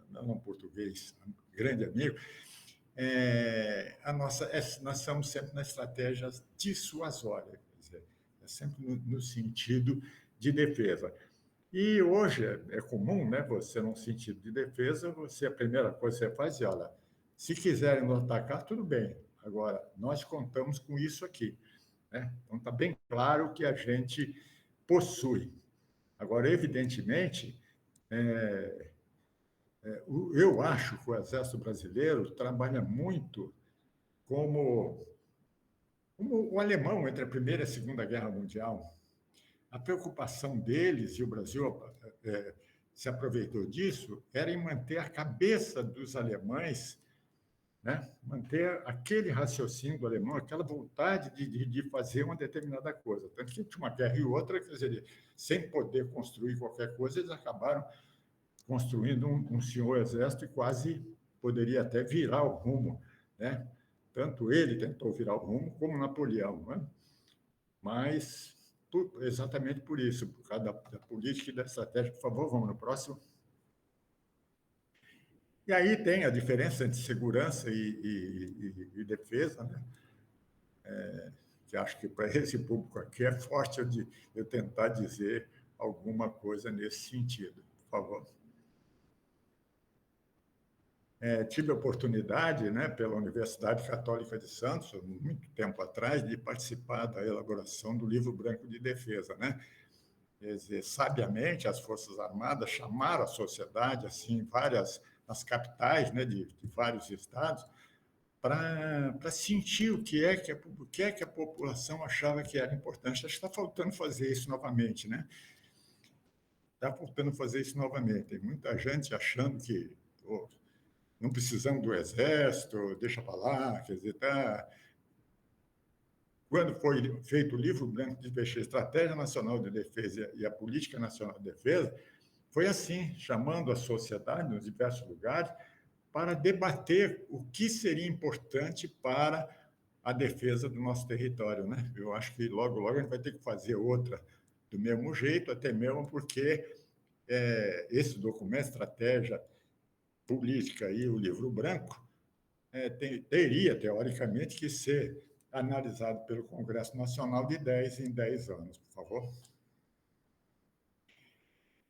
não um português, grande amigo. Nós estamos sempre na estratégia dissuasória, quer dizer, é sempre no sentido de defesa. E hoje é comum, né, você, num sentido de defesa, a primeira coisa que você faz é, olha, se quiserem nos atacar, tudo bem. Agora, nós contamos com isso aqui, né? Então, está bem claro que a gente possui. Agora, evidentemente, eu acho que o Exército Brasileiro trabalha muito como o alemão entre a Primeira e a Segunda Guerra Mundial. A preocupação deles, e o Brasil se aproveitou disso, era em manter a cabeça dos alemães, né? Manter aquele raciocínio do alemão, aquela vontade de fazer uma determinada coisa. Tanto que entre uma guerra e outra, quer dizer, sem poder construir qualquer coisa, eles acabaram construindo um senhor exército e quase poderia até virar o rumo, né? Tanto ele tentou virar o rumo, como Napoleão, né? Mas exatamente por isso, por causa da política e da estratégia. Por favor, vamos no próximo. E aí tem a diferença entre segurança e defesa, né? Que acho que para esse público aqui é forte eu tentar dizer alguma coisa nesse sentido. Por favor. Tive a oportunidade, né, pela Universidade Católica de Santos, muito tempo atrás, de participar da elaboração do Livro Branco de Defesa, né? Quer dizer, sabiamente, as Forças Armadas chamaram a sociedade, assim, nas capitais, né, de vários estados, para sentir o que é que a população achava que era importante. Acho que está faltando fazer isso novamente, né? Está faltando fazer isso novamente. Tem muita gente achando que não precisamos do Exército, deixa para lá, quer dizer, tá. Quando foi feito o Livro Branco de Defesa, Estratégia Nacional de Defesa e a Política Nacional de Defesa, foi assim, chamando a sociedade nos diversos lugares para debater o que seria importante para a defesa do nosso território, né? Eu acho que logo, logo a gente vai ter que fazer outra do mesmo jeito, até mesmo porque esse documento, Estratégia Política e o Livro Branco, teria, teoricamente, que ser analisado pelo Congresso Nacional de 10 em 10 anos, por favor.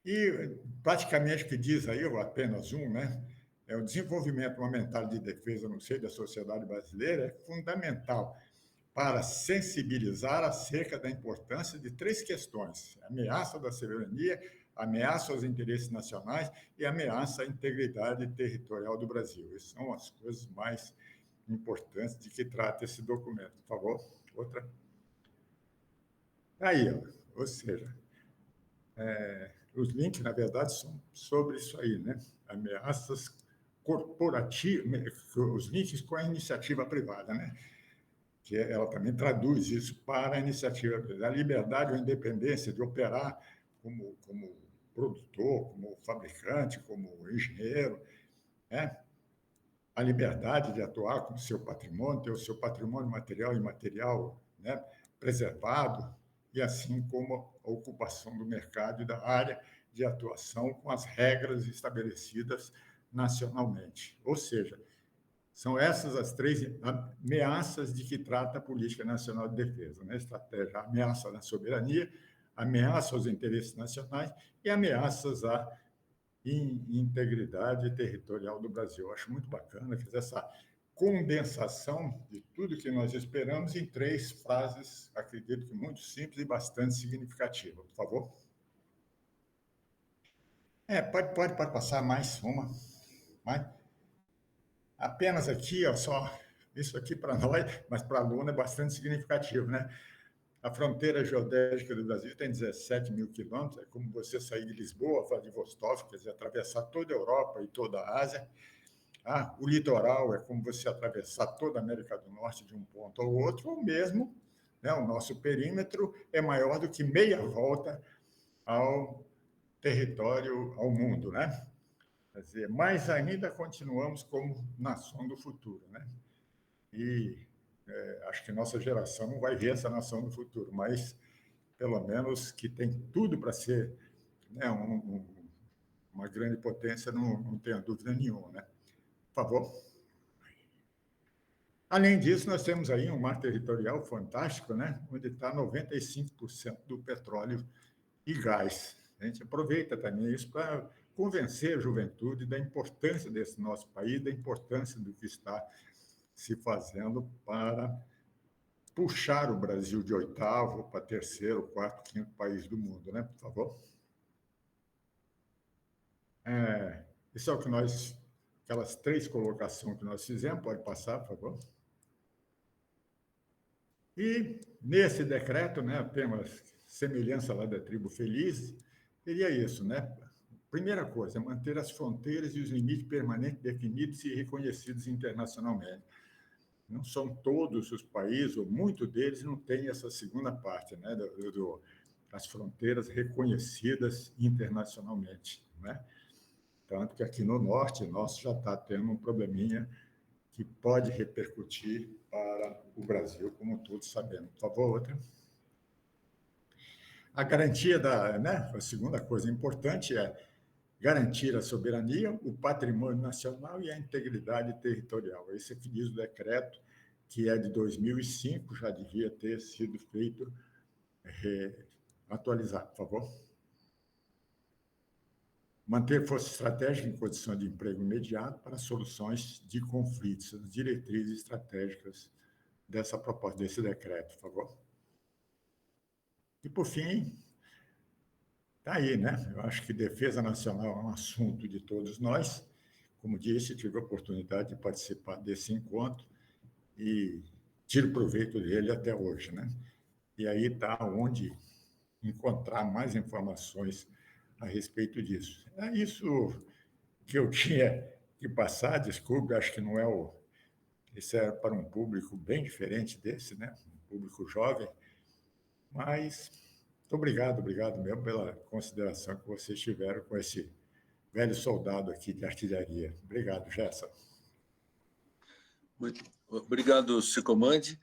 E, praticamente, o que diz aí, apenas né? O desenvolvimento momentário de defesa no seio da sociedade brasileira é fundamental para sensibilizar acerca da importância de 3 questões: ameaça da soberania, ameaça aos interesses nacionais e ameaça à integridade territorial do Brasil. Essas são as coisas mais importantes de que trata esse documento. Por favor, outra. Aí, ou seja, os links, na verdade, são sobre isso aí, né? Ameaças corporativas, os links com a iniciativa privada, né? Que ela também traduz isso para a iniciativa privada. A liberdade ou a independência de operar como produtor, como fabricante, como engenheiro, né? A liberdade de atuar com o seu patrimônio, ter o seu patrimônio material e imaterial, né, preservado, e assim como a ocupação do mercado e da área de atuação com as regras estabelecidas nacionalmente. Ou seja, são essas as 3 ameaças de que trata a Política Nacional de Defesa, né? Estratégia, ameaça à soberania, ameaça aos interesses nacionais e ameaças à integridade territorial do Brasil. Eu acho muito bacana fazer essa condensação de tudo que nós esperamos em 3 frases, acredito que muito simples e bastante significativas. Por favor. Pode passar mais uma. Apenas aqui, só isso aqui para nós, mas para a aluno é bastante significativo, né? A fronteira geodésica do Brasil tem 17 mil quilômetros, é como você sair de Lisboa, Vladivostok, quer dizer, atravessar toda a Europa e toda a Ásia. Tá? O litoral é como você atravessar toda a América do Norte de um ponto ao outro, ou mesmo, né, o nosso perímetro é maior do que meia volta ao território, ao mundo, né? Quer dizer, mais ainda continuamos como nação do futuro, né? E acho que nossa geração não vai ver essa nação do futuro, mas pelo menos que tem tudo para ser, né, uma grande potência, não tenho dúvida nenhuma, né? Por favor. Além disso, nós temos aí um mar territorial fantástico, né? Onde está 95% do petróleo e gás. A gente aproveita também isso para convencer a juventude da importância desse nosso país, da importância do que está se fazendo para puxar o Brasil de 8º para 3º, 4º, 5º país do mundo, né? Por favor. Isso é o que aquelas 3 colocações que nós fizemos, pode passar, por favor. E nesse decreto, né, apenas semelhança lá da tribo feliz, seria isso, né? Primeira coisa, manter as fronteiras e os limites permanentes definidos e reconhecidos internacionalmente. Não são todos os países, ou muitos deles, não têm essa segunda parte, né, das fronteiras reconhecidas internacionalmente, né? Tanto que aqui no norte, nosso já está tendo um probleminha que pode repercutir para o Brasil, como todos sabemos. Por favor, outra. A garantia né, a segunda coisa importante é garantir a soberania, o patrimônio nacional e a integridade territorial. Esse é que diz o decreto, que é de 2005, já devia ter sido feito, atualizado, por favor. Manter força estratégica em condição de emprego imediato para soluções de conflitos, as diretrizes estratégicas dessa proposta, desse decreto, por favor. E, por fim, está aí, né? Eu acho que defesa nacional é um assunto de todos nós. Como disse, tive a oportunidade de participar desse encontro e tiro proveito dele até hoje, né? E aí está onde encontrar mais informações a respeito disso. É isso que eu tinha que passar, desculpe, acho que não é esse é para um público bem diferente desse, né? Um público jovem, mas muito obrigado mesmo pela consideração que vocês tiveram com esse velho soldado aqui de artilharia. Obrigado, Gerson. Muito obrigado, Sicomandi.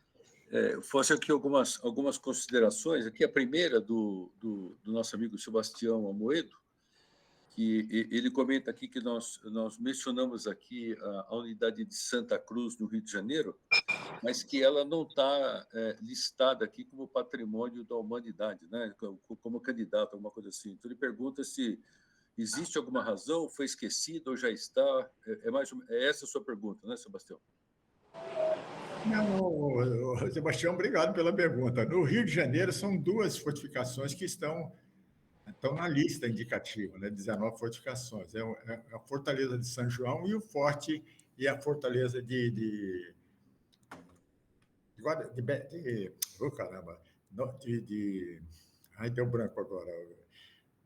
Faço aqui algumas considerações. Aqui a primeira do nosso amigo Sebastião Amoedo, que ele comenta aqui que nós mencionamos aqui a unidade de Santa Cruz, no Rio de Janeiro, mas que ela não está listada aqui como patrimônio da humanidade, né? Como candidato, alguma coisa assim. Então, ele pergunta se existe alguma razão, foi esquecido ou já está. É essa a sua pergunta, né, Sebastião? Não, Sebastião, obrigado pela pergunta. No Rio de Janeiro, são 2 fortificações que estão na lista indicativa, né? 19 fortificações. É a Fortaleza de São João e o Forte e a Fortaleza caramba! Ai, deu branco agora.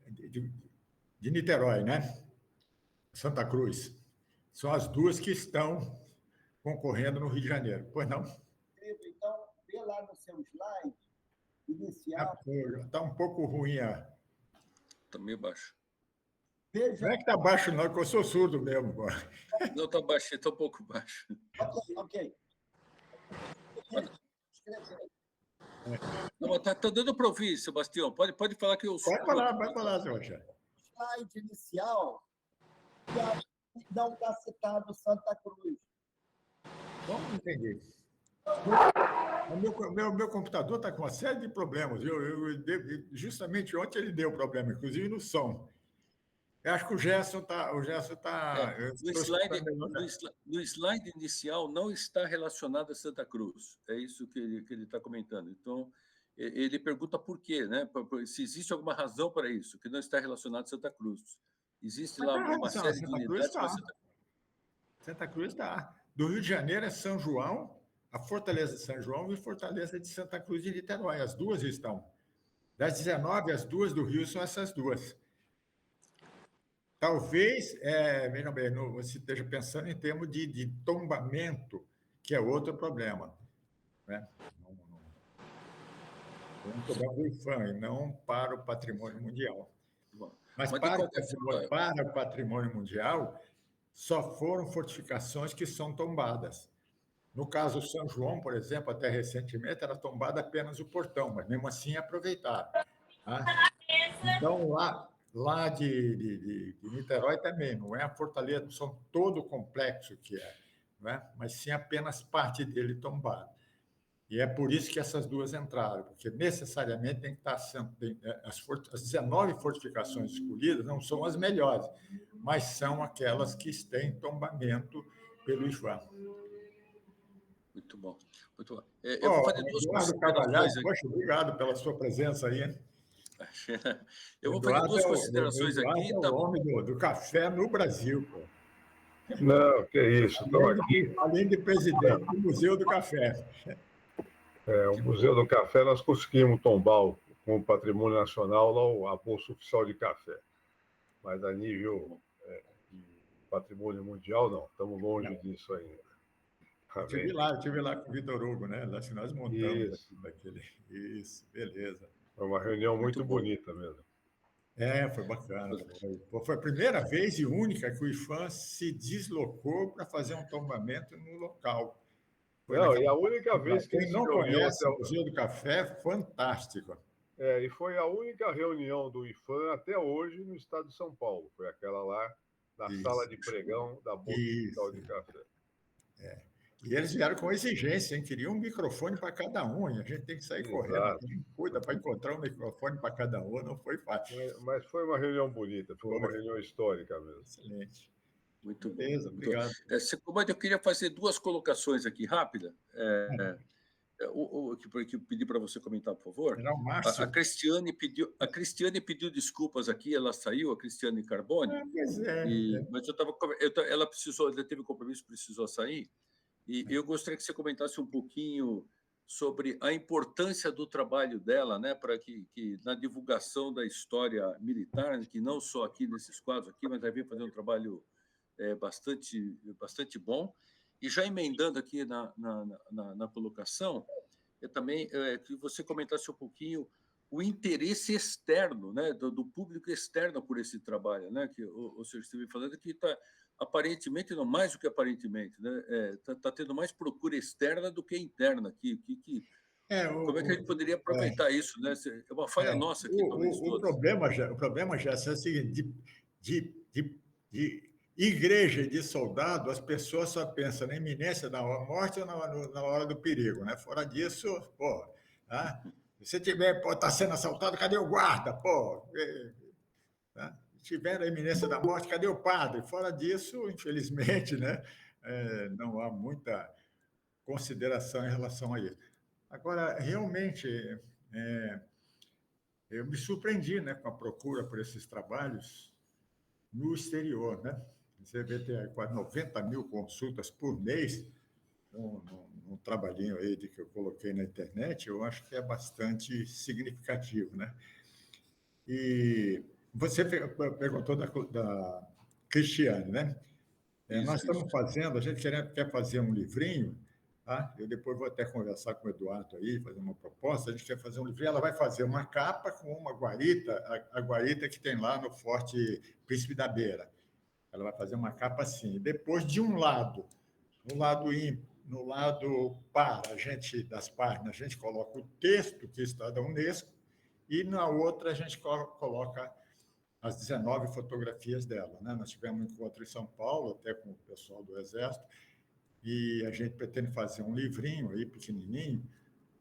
De Niterói, né? Santa Cruz. São as 2 que estão concorrendo no Rio de Janeiro. Pois não? Então, vê lá no seu slide inicial. Está um pouco ruim. Está meio baixo. Veja... Não é que está baixo, não, que eu sou surdo mesmo. Não, está baixo, está um pouco baixo. Ok. Não, está dando para ouvir, Sebastião. Pode falar que eu... Vai falar, Jorge. O slide inicial não está citado Santa Cruz. Vamos entender. O meu computador está com uma série de problemas. Justamente ontem ele deu problema, inclusive no som. Eu acho que o Gerson está... No slide inicial não está relacionado a Santa Cruz. É isso que ele está comentando. Então, ele pergunta por quê, né? Se existe alguma razão para isso, que não está relacionado a Santa Cruz. Existe lá uma série de unidades para Santa Cruz. Santa Cruz está. Do Rio de Janeiro é São João, a Fortaleza de São João e a Fortaleza de Santa Cruz de Niterói. As 2 estão. Das 19, as 2 do Rio são essas 2. Talvez, veja bem, você esteja pensando em termos de tombamento, que é outro problema, né? Um problema do IFAM, e não para o patrimônio mundial. Mas Mas de qualquer forma, para o patrimônio mundial, só foram fortificações que são tombadas. No caso São João, por exemplo, até recentemente, era tombada apenas o portão, mas mesmo assim aproveitaram. Tá? Então, lá de Niterói também, não é a fortaleza, não são todo o complexo que é, não é? Mas sim apenas parte dele tombada. E é por isso que essas duas entraram, porque necessariamente tem que estar sendo. As 19 fortificações escolhidas não são as melhores, mas são aquelas que têm tombamento pelo IFAM. muito bom, muito bom. Eu vou fazer duas Eduardo considerações aqui. poxa, obrigado pela sua presença aí. Hein? Eu vou fazer duas considerações Eduardo aqui. é o homem do café no Brasil, pô. Não, que isso, estou aqui. Além de presidente do Museu do Café. O Museu do Café, nós conseguimos tombar como patrimônio nacional lá a Bolsa Oficial de Café. Mas a nível de patrimônio mundial, não. Estamos longe disso ainda. Eu estive lá com o Vitor Hugo, né? Lá que nós montamos isso. daquele. Isso, beleza. Foi uma reunião muito bonita mesmo. Foi bacana. Foi a primeira vez e única que o IFAM se deslocou para fazer um tombamento no local. E a única vez que quem não conhece o Museu do Café, fantástico. E foi a única reunião do IFAM até hoje no estado de São Paulo. Foi aquela lá na sala de pregão da Bolsa Oficial de Café. E eles vieram com exigência, hein? Queriam um microfone para cada um, e a gente tem que sair correndo. Cuida para encontrar um microfone para cada um, não foi fácil. Mas foi uma reunião bonita, foi uma reunião histórica mesmo. Excelente. Muito Beleza, bom. obrigado. Secomando, eu queria fazer duas colocações aqui rápidas. O que eu pedi para você comentar, por favor. A Cristiane pediu desculpas aqui, ela saiu, a Cristiane Carboni. Pois é. Mas ela teve compromisso, precisou sair. E eu gostaria que você comentasse um pouquinho sobre a importância do trabalho dela, né, para que na divulgação da história militar, que não só aqui nesses quadros aqui, mas vai vir fazer um trabalho bastante bom. E já emendando aqui na colocação, também que você comentasse um pouquinho o interesse externo, né, do público externo por esse trabalho, né, que o senhor esteve falando que está aparentemente, não mais do que aparentemente, né, está tendo mais procura externa do que interna aqui. Como é que a gente poderia aproveitar isso, né? É uma falha nossa aqui, talvez todos. O problema já é o seguinte: de igreja e de soldado, as pessoas só pensam na iminência da morte ou na hora do perigo, né? Fora disso, se tiver, está sendo assaltado, cadê o guarda? Se tiver a iminência da morte, cadê o padre? Fora disso, infelizmente, né? Não há muita consideração em relação a isso. Agora, realmente, eu me surpreendi, né, com a procura por esses trabalhos no exterior, né? Você vê ter quase 90 mil consultas por mês, um trabalhinho aí que eu coloquei na internet, eu acho que é bastante significativo, né? E você perguntou da Cristiane, né? Nós estamos fazendo, a gente quer fazer um livrinho, tá? Eu depois vou até conversar com o Eduardo aí, fazer uma proposta, a gente quer fazer um livrinho, ela vai fazer uma capa com uma guarita, a guarita que tem lá no Forte Príncipe da Beira. Ela vai fazer uma capa assim. Depois, de um lado, no lado par, das páginas, a gente coloca o texto que está da Unesco e na outra a gente coloca as 19 fotografias dela, né? Nós tivemos um encontro em São Paulo, até com o pessoal do Exército, e a gente pretende fazer um livrinho aí pequenininho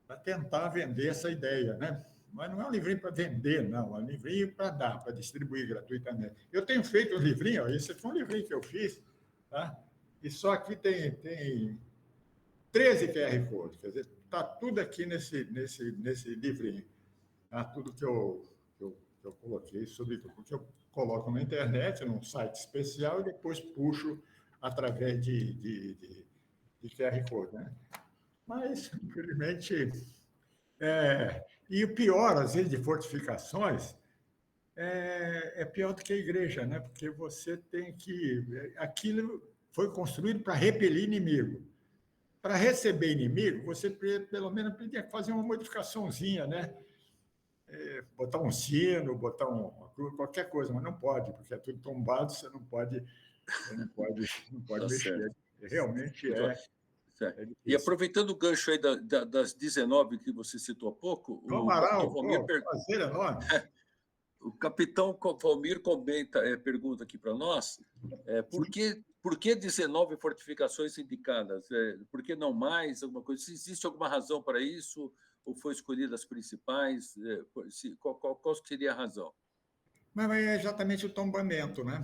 para tentar vender essa ideia, né? Mas não é um livrinho para vender, não. É um livrinho para dar, para distribuir gratuitamente. Eu tenho feito um livrinho, esse foi um livrinho que eu fiz, tá? E só aqui tem 13 QR Codes, quer dizer, está tudo aqui nesse livrinho. Tá? Tudo que eu coloquei sobre tudo, porque eu coloco na internet, num site especial, e depois puxo através de QR Code, né? Mas, infelizmente... E o pior, às vezes, de fortificações é pior do que a igreja, né? Porque você tem que... Aquilo foi construído para repelir inimigo. Para receber inimigo, você pelo menos podia fazer uma modificaçãozinha, né? Botar um sino, botar uma cruz, qualquer coisa, mas não pode, porque é tudo tombado, você não pode Tá mexer. certo. Realmente Certo. é E difícil. aproveitando o gancho aí das 19 que você citou há pouco, João o capitão Amaral, Valmir, prazer enorme. o capitão Valmir pergunta aqui para nós, por que 19 fortificações indicadas? Por que não mais? Alguma coisa? Se existe alguma razão para isso? Ou foi escolhidas as principais? Qual seria a razão? Mas é exatamente o tombamento, né?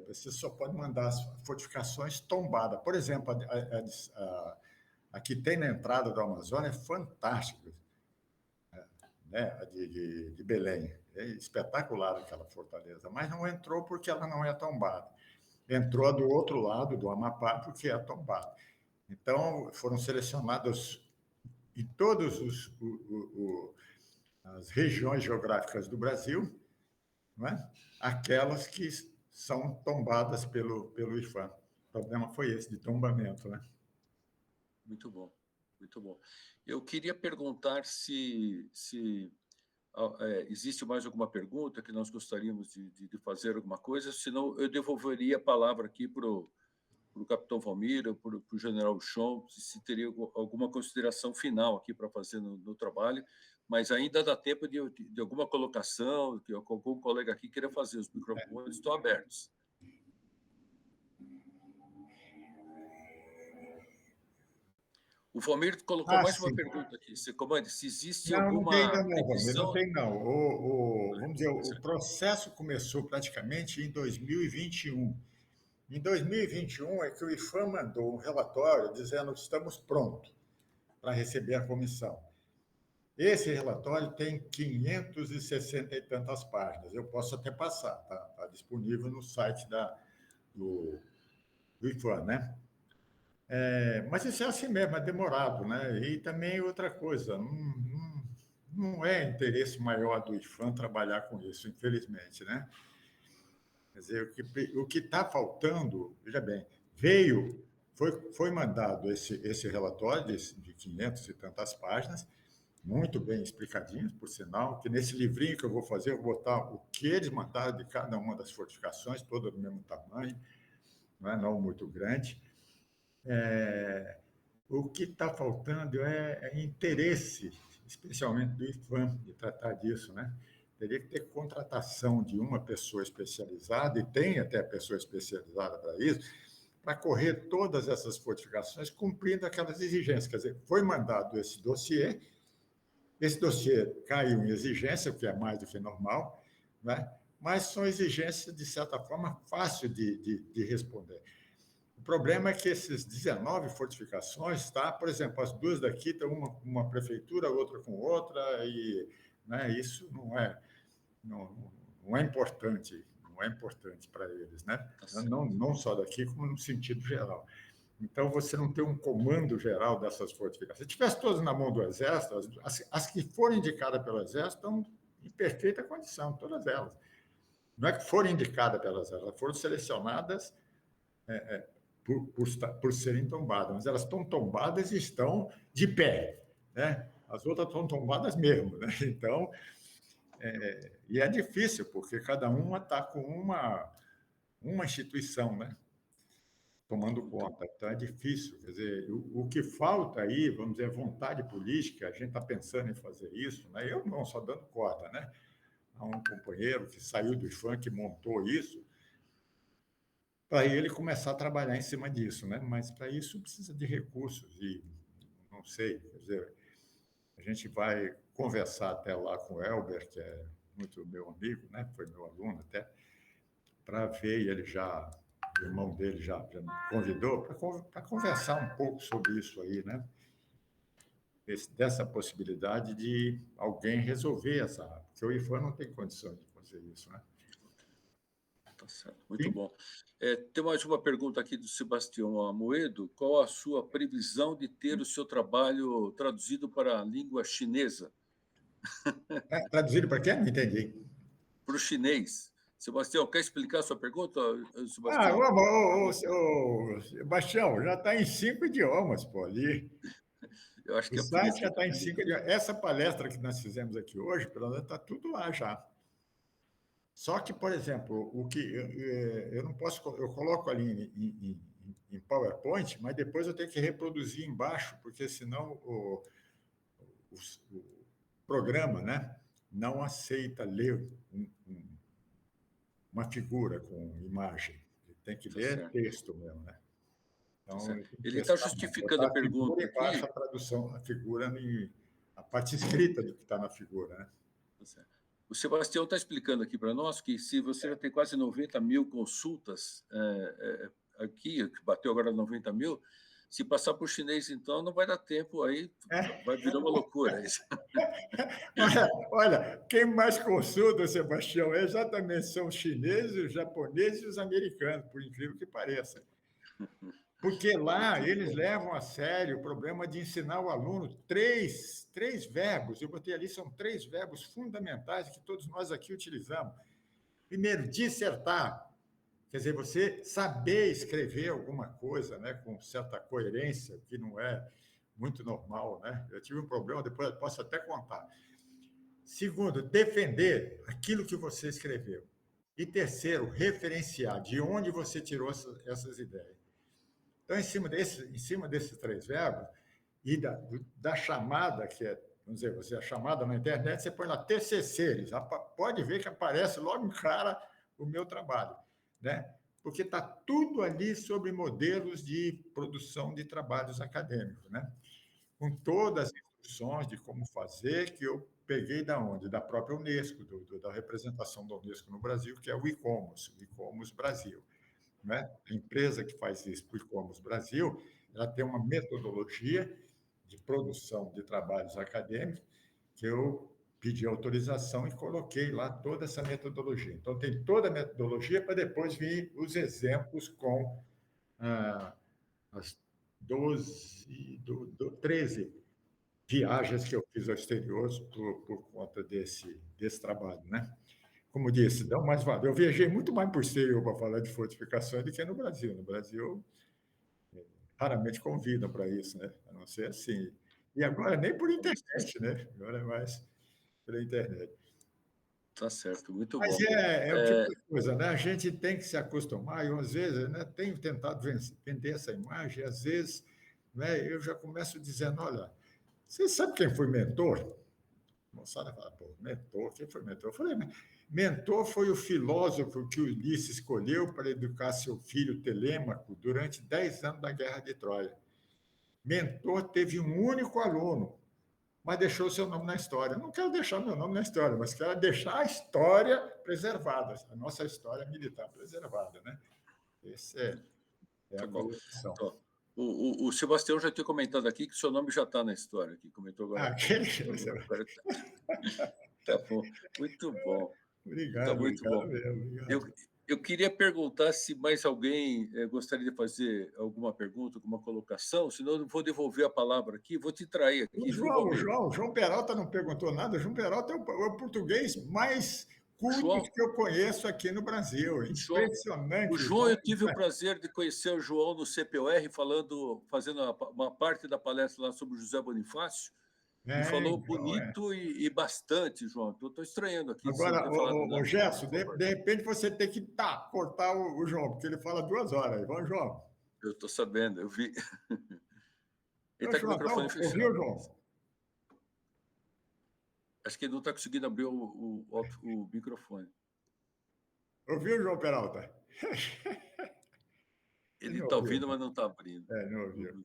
Você só pode mandar as fortificações tombadas. Por exemplo, a que tem na entrada do Amazônia é fantástica, né? A de Belém. É espetacular aquela fortaleza, mas não entrou porque ela não é tombada. Entrou do outro lado do Amapá porque é tombada. Então, foram selecionadas em todas as regiões geográficas do Brasil, não é? Aquelas que são tombadas pelo IFAM. O problema foi esse, de tombamento, né? Muito bom, muito bom. Eu queria perguntar se existe mais alguma pergunta que nós gostaríamos de fazer alguma coisa, senão eu devolveria a palavra aqui para o capitão Valmir, para o general Chon, se teria alguma consideração final aqui para fazer no trabalho, mas ainda dá tempo de alguma colocação, que algum colega aqui queira fazer. Os microfones estão abertos. O Valmir colocou mais uma pergunta aqui. Comandante, se existe alguma previsão... Não tem, não. Vamos dizer, o processo começou praticamente em 2021. Em 2021 é que o IFAM mandou um relatório dizendo que estamos prontos para receber a comissão. Esse relatório tem 560 e tantas páginas. Eu posso até passar, está disponível no site do IFAM, né? Mas isso é assim mesmo, é demorado, né? E também outra coisa, não é interesse maior do IFAM trabalhar com isso, infelizmente, né? Quer dizer, o que está faltando, veja bem, foi mandado esse relatório de 500 e tantas páginas, muito bem explicadinhos, por sinal, que nesse livrinho que eu vou fazer, eu vou botar o que eles mandaram de cada uma das fortificações, toda do mesmo tamanho, não muito grande. O que está faltando é interesse, especialmente do IFAM, de tratar disso, né? Teria que ter contratação de uma pessoa especializada, e tem até pessoa especializada para isso, para correr todas essas fortificações cumprindo aquelas exigências. Quer dizer, foi mandado esse dossiê caiu em exigência, o que é mais do que normal, né? Mas são exigências, de certa forma, fácil de responder. O problema é que esses 19 fortificações, tá? Por exemplo, as duas daqui estão uma com uma prefeitura, outra com outra, e né, isso não é importante, não é importante para eles, né? Não só daqui, como no sentido geral. Então, você não tem um comando geral dessas fortificações. Se tivesse todas na mão do Exército, as que foram indicadas pelo Exército estão em perfeita condição, todas elas. Não é que foram indicadas pelas elas foram selecionadas por serem tombadas, mas elas estão tombadas e estão de pé, né? As outras estão tombadas mesmo, né? Então, e é difícil, porque cada uma está com uma instituição, né? Tomando conta. Então, é difícil. Quer dizer, o que falta aí, vamos dizer, vontade política, a gente está pensando em fazer isso, né? Eu não, só dando corda, né? Há um companheiro que saiu do IFAM, que montou isso, para ele começar a trabalhar em cima disso, né? Mas para isso precisa de recursos e não sei, quer dizer, a gente vai conversar até lá com o Elber, que é muito meu amigo, né? Foi meu aluno até, para ver, e ele já, o irmão dele já me convidou para conversar um pouco sobre isso aí, né? Dessa possibilidade de alguém resolver essa, porque o IFAM não tem condições de fazer isso, né? Tá certo, muito bom. Tem mais uma pergunta aqui do Sebastião Amoedo. Qual a sua previsão de ter o seu trabalho traduzido para a língua chinesa? Traduzido para quê? Não entendi. para o chinês. Sebastião, quer explicar a sua pergunta, Sebastião? Sebastião, já está em 5 idiomas, pô, ali. Eu acho que O é por site isso já que está em 5 idiomas. Essa palestra que nós fizemos aqui hoje, pelo menos, está tudo lá já. Só que, por exemplo, o que eu não posso, eu coloco ali em PowerPoint, mas depois eu tenho que reproduzir embaixo, porque senão o programa, né, não aceita ler uma figura com imagem. Ele tem que ler texto mesmo, né? Então, ele está justificando a pergunta aqui. Embaixo a tradução, a figura, a parte escrita do que está na figura, né? O Sebastião está explicando aqui para nós que se você já tem quase 90 mil consultas aqui, que bateu agora 90 mil, se passar por chinês, então, não vai dar tempo, aí vai virar uma loucura. Olha, quem mais consulta, Sebastião, exatamente são os chineses, os japoneses e os americanos, por incrível que pareça. Porque lá eles levam a sério o problema de ensinar o aluno três verbos. Eu botei ali, são 3 verbos fundamentais que todos nós aqui utilizamos. Primeiro, dissertar. Quer dizer, você saber escrever alguma coisa, né, com certa coerência, que não é muito normal, né? Eu tive um problema, depois eu posso até contar. Segundo, defender aquilo que você escreveu. E terceiro, referenciar de onde você tirou essas ideias. Então, em cima desses 3 verbos, e da chamada, que é, vamos dizer, a chamada na internet, você põe lá TCC, pode ver que aparece logo em cara o meu trabalho, né? Porque está tudo ali sobre modelos de produção de trabalhos acadêmicos, né? Com todas as instruções de como fazer, que eu peguei da onde? Da própria Unesco, da representação da Unesco no Brasil, que é o ICOMOS, o ICOMOS Brasil. Né? A empresa que faz isso, o ICOMOS Brasil, ela tem uma metodologia de produção de trabalhos acadêmicos que eu pedi autorização e coloquei lá toda essa metodologia. Então, tem toda a metodologia para depois vir os exemplos com as 13 viagens que eu fiz ao exterior por conta desse trabalho, né? Como disse, dá mais valor. Eu viajei muito mais por exterior para falar de fortificações do que no Brasil. No Brasil, raramente convidam para isso, né? A não ser assim. E agora nem por internet, né? Agora é mais pela internet. Tá certo, muito Mas bom. é o tipo de coisa, né? A gente tem que se acostumar. Eu, às vezes, né, tenho tentado vender essa imagem, e, às vezes, né, eu já começo dizendo, olha, você sabe quem foi mentor? A moçada fala, pô, mentor, quem foi mentor? Eu falei, mentor foi o filósofo que Ulisses escolheu para educar seu filho Telêmaco durante 10 anos da Guerra de Troia. Mentor teve um único aluno, mas deixou seu nome na história. Não quero deixar meu nome na história, mas quero deixar a história preservada, a nossa história militar preservada, né? Essa é a colocação. Então, o Sebastião já tinha comentado aqui que seu nome já está na história, aqui comentou agora. Tá bom, muito bom. Obrigado, tá muito bom. Obrigado. Eu queria perguntar se mais alguém gostaria de fazer alguma pergunta, alguma colocação, senão eu vou devolver a palavra aqui, vou te trair aqui. O João Peralta não perguntou nada. O João Peralta é o português mais culto que eu conheço aqui no Brasil. Impressionante. O João, eu tive o prazer de conhecer o João no CPOR, fazendo uma parte da palestra lá sobre o José Bonifácio, e falou bonito e bastante, João. Estou estranhando aqui. Agora, o Gerson, de repente você tem que cortar o João, porque ele fala 2 horas. Vamos, João. Eu estou sabendo, eu vi. Ele está com o microfone fechado. Ouviu, João? Acho que ele não está conseguindo abrir o microfone. Ouviu, João Peralta? Ele está ouvindo, mas não está abrindo. Não ouviu.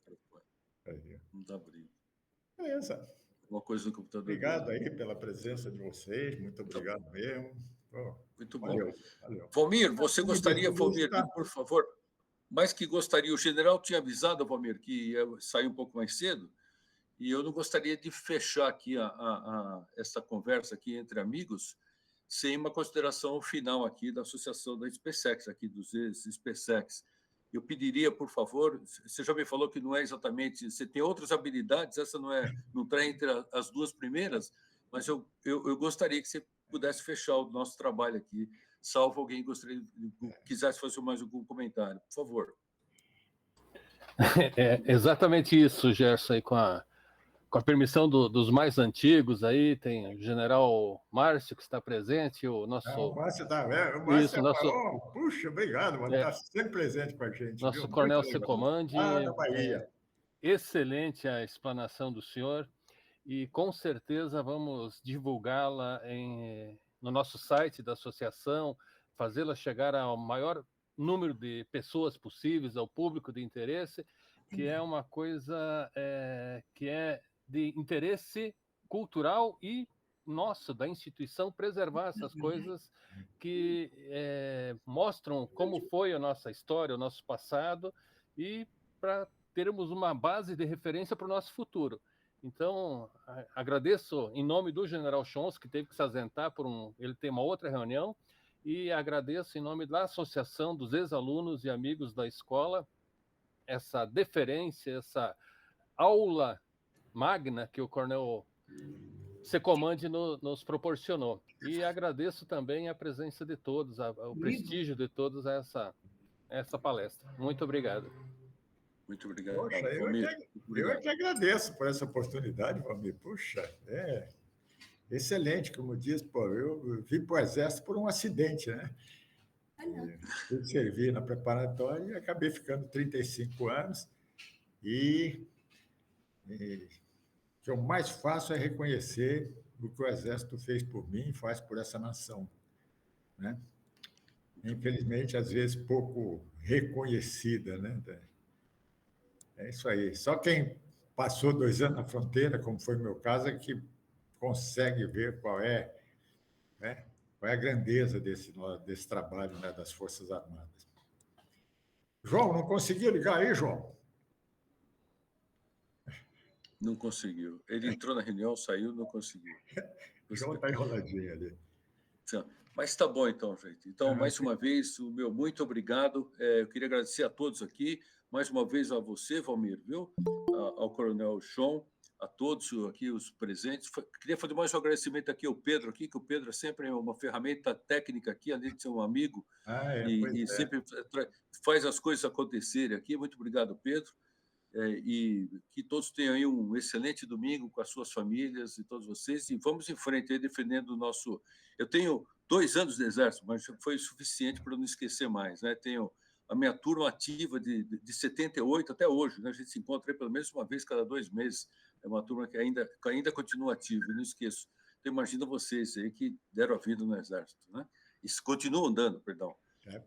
Não está abrindo. Beleza. Uma coisa do computador. Obrigado aí pela presença de vocês. Muito obrigado mesmo. Muito bom. Valeu. Valmir, você gostaria, Valmir, por favor, mais que gostaria, o general tinha avisado, Valmir, que ia sair um pouco mais cedo, e eu não gostaria de fechar aqui essa conversa aqui entre amigos sem uma consideração final aqui da associação da SpaceX, aqui dos SpaceX. Eu pediria, por favor, você já me falou que não é exatamente, você tem outras habilidades, essa não está entre as 2 primeiras, mas eu gostaria que você pudesse fechar o nosso trabalho aqui, salvo alguém quisesse fazer mais algum comentário. Por favor. É exatamente isso, Gerson, aí com a permissão dos mais antigos aí, tem o general Márcio que está presente, o nosso... O Márcio está vendo? O Márcio puxa, obrigado, mano, está sempre presente com a gente. Nosso viu? coronel Secomandi, da Bahia. Excelente a explanação do senhor, e com certeza vamos divulgá-la no nosso site da associação, fazê-la chegar ao maior número de pessoas possíveis, ao público de interesse, que é uma coisa que é de interesse cultural e nosso, da instituição, preservar essas coisas que mostram como foi a nossa história, o nosso passado, e para termos uma base de referência para o nosso futuro. Então, agradeço em nome do general Chons, que teve que se ausentar ele tem uma outra reunião, e agradeço em nome da associação dos ex-alunos e amigos da escola essa deferência, essa aula magna que o coronel Secomandi nos proporcionou. E agradeço também a presença de todos, o prestígio de todos a essa palestra. Muito obrigado. Muito obrigado. Poxa, eu é que agradeço por essa oportunidade, Valmir. Puxa, excelente, como diz, eu vim para o Exército por um acidente, né? Eu servi na preparatória e acabei ficando 35 anos, e o que eu mais faço é reconhecer o que o Exército fez por mim e faz por essa nação, né? Infelizmente, às vezes, pouco reconhecida, né? É isso aí. Só quem passou 2 anos na fronteira, como foi o meu caso, é que consegue ver qual é a grandeza desse trabalho, né, das Forças Armadas. João, não conseguiu ligar aí, João? Não conseguiu. Ele entrou na reunião, saiu, não conseguiu. O João está enroladinho ali. Mas está bom, então, gente. Então, mais uma vez, o meu muito obrigado. Eu queria agradecer a todos aqui, mais uma vez a você, Valmir, viu? Ao coronel Chon, a todos aqui os presentes. Queria fazer mais um agradecimento aqui ao Pedro, que o Pedro é sempre uma ferramenta técnica aqui, além de ser um amigo, e sempre faz as coisas acontecerem aqui. Muito obrigado, Pedro. E que todos tenham aí um excelente domingo com as suas famílias e todos vocês, e vamos em frente aí defendendo o nosso... Eu tenho 2 anos de Exército, mas foi suficiente para não esquecer mais, né? Tenho a minha turma ativa de 78 até hoje, né? A gente se encontra aí pelo menos uma vez cada 2 meses, é uma turma que ainda continua ativa, não esqueço. Então, imagina vocês aí que deram a vida no Exército, né? E continuam dando, perdão.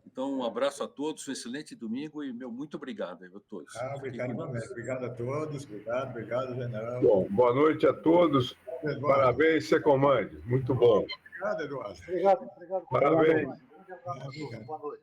Então, um abraço a todos, um excelente domingo e meu muito obrigado a todos. Obrigado a todos, obrigado, general. Bom, boa noite a todos. Eduardo. Parabéns, Secomandi. Muito bom. Obrigado, Eduardo. Obrigado. Parabéns. Boa noite.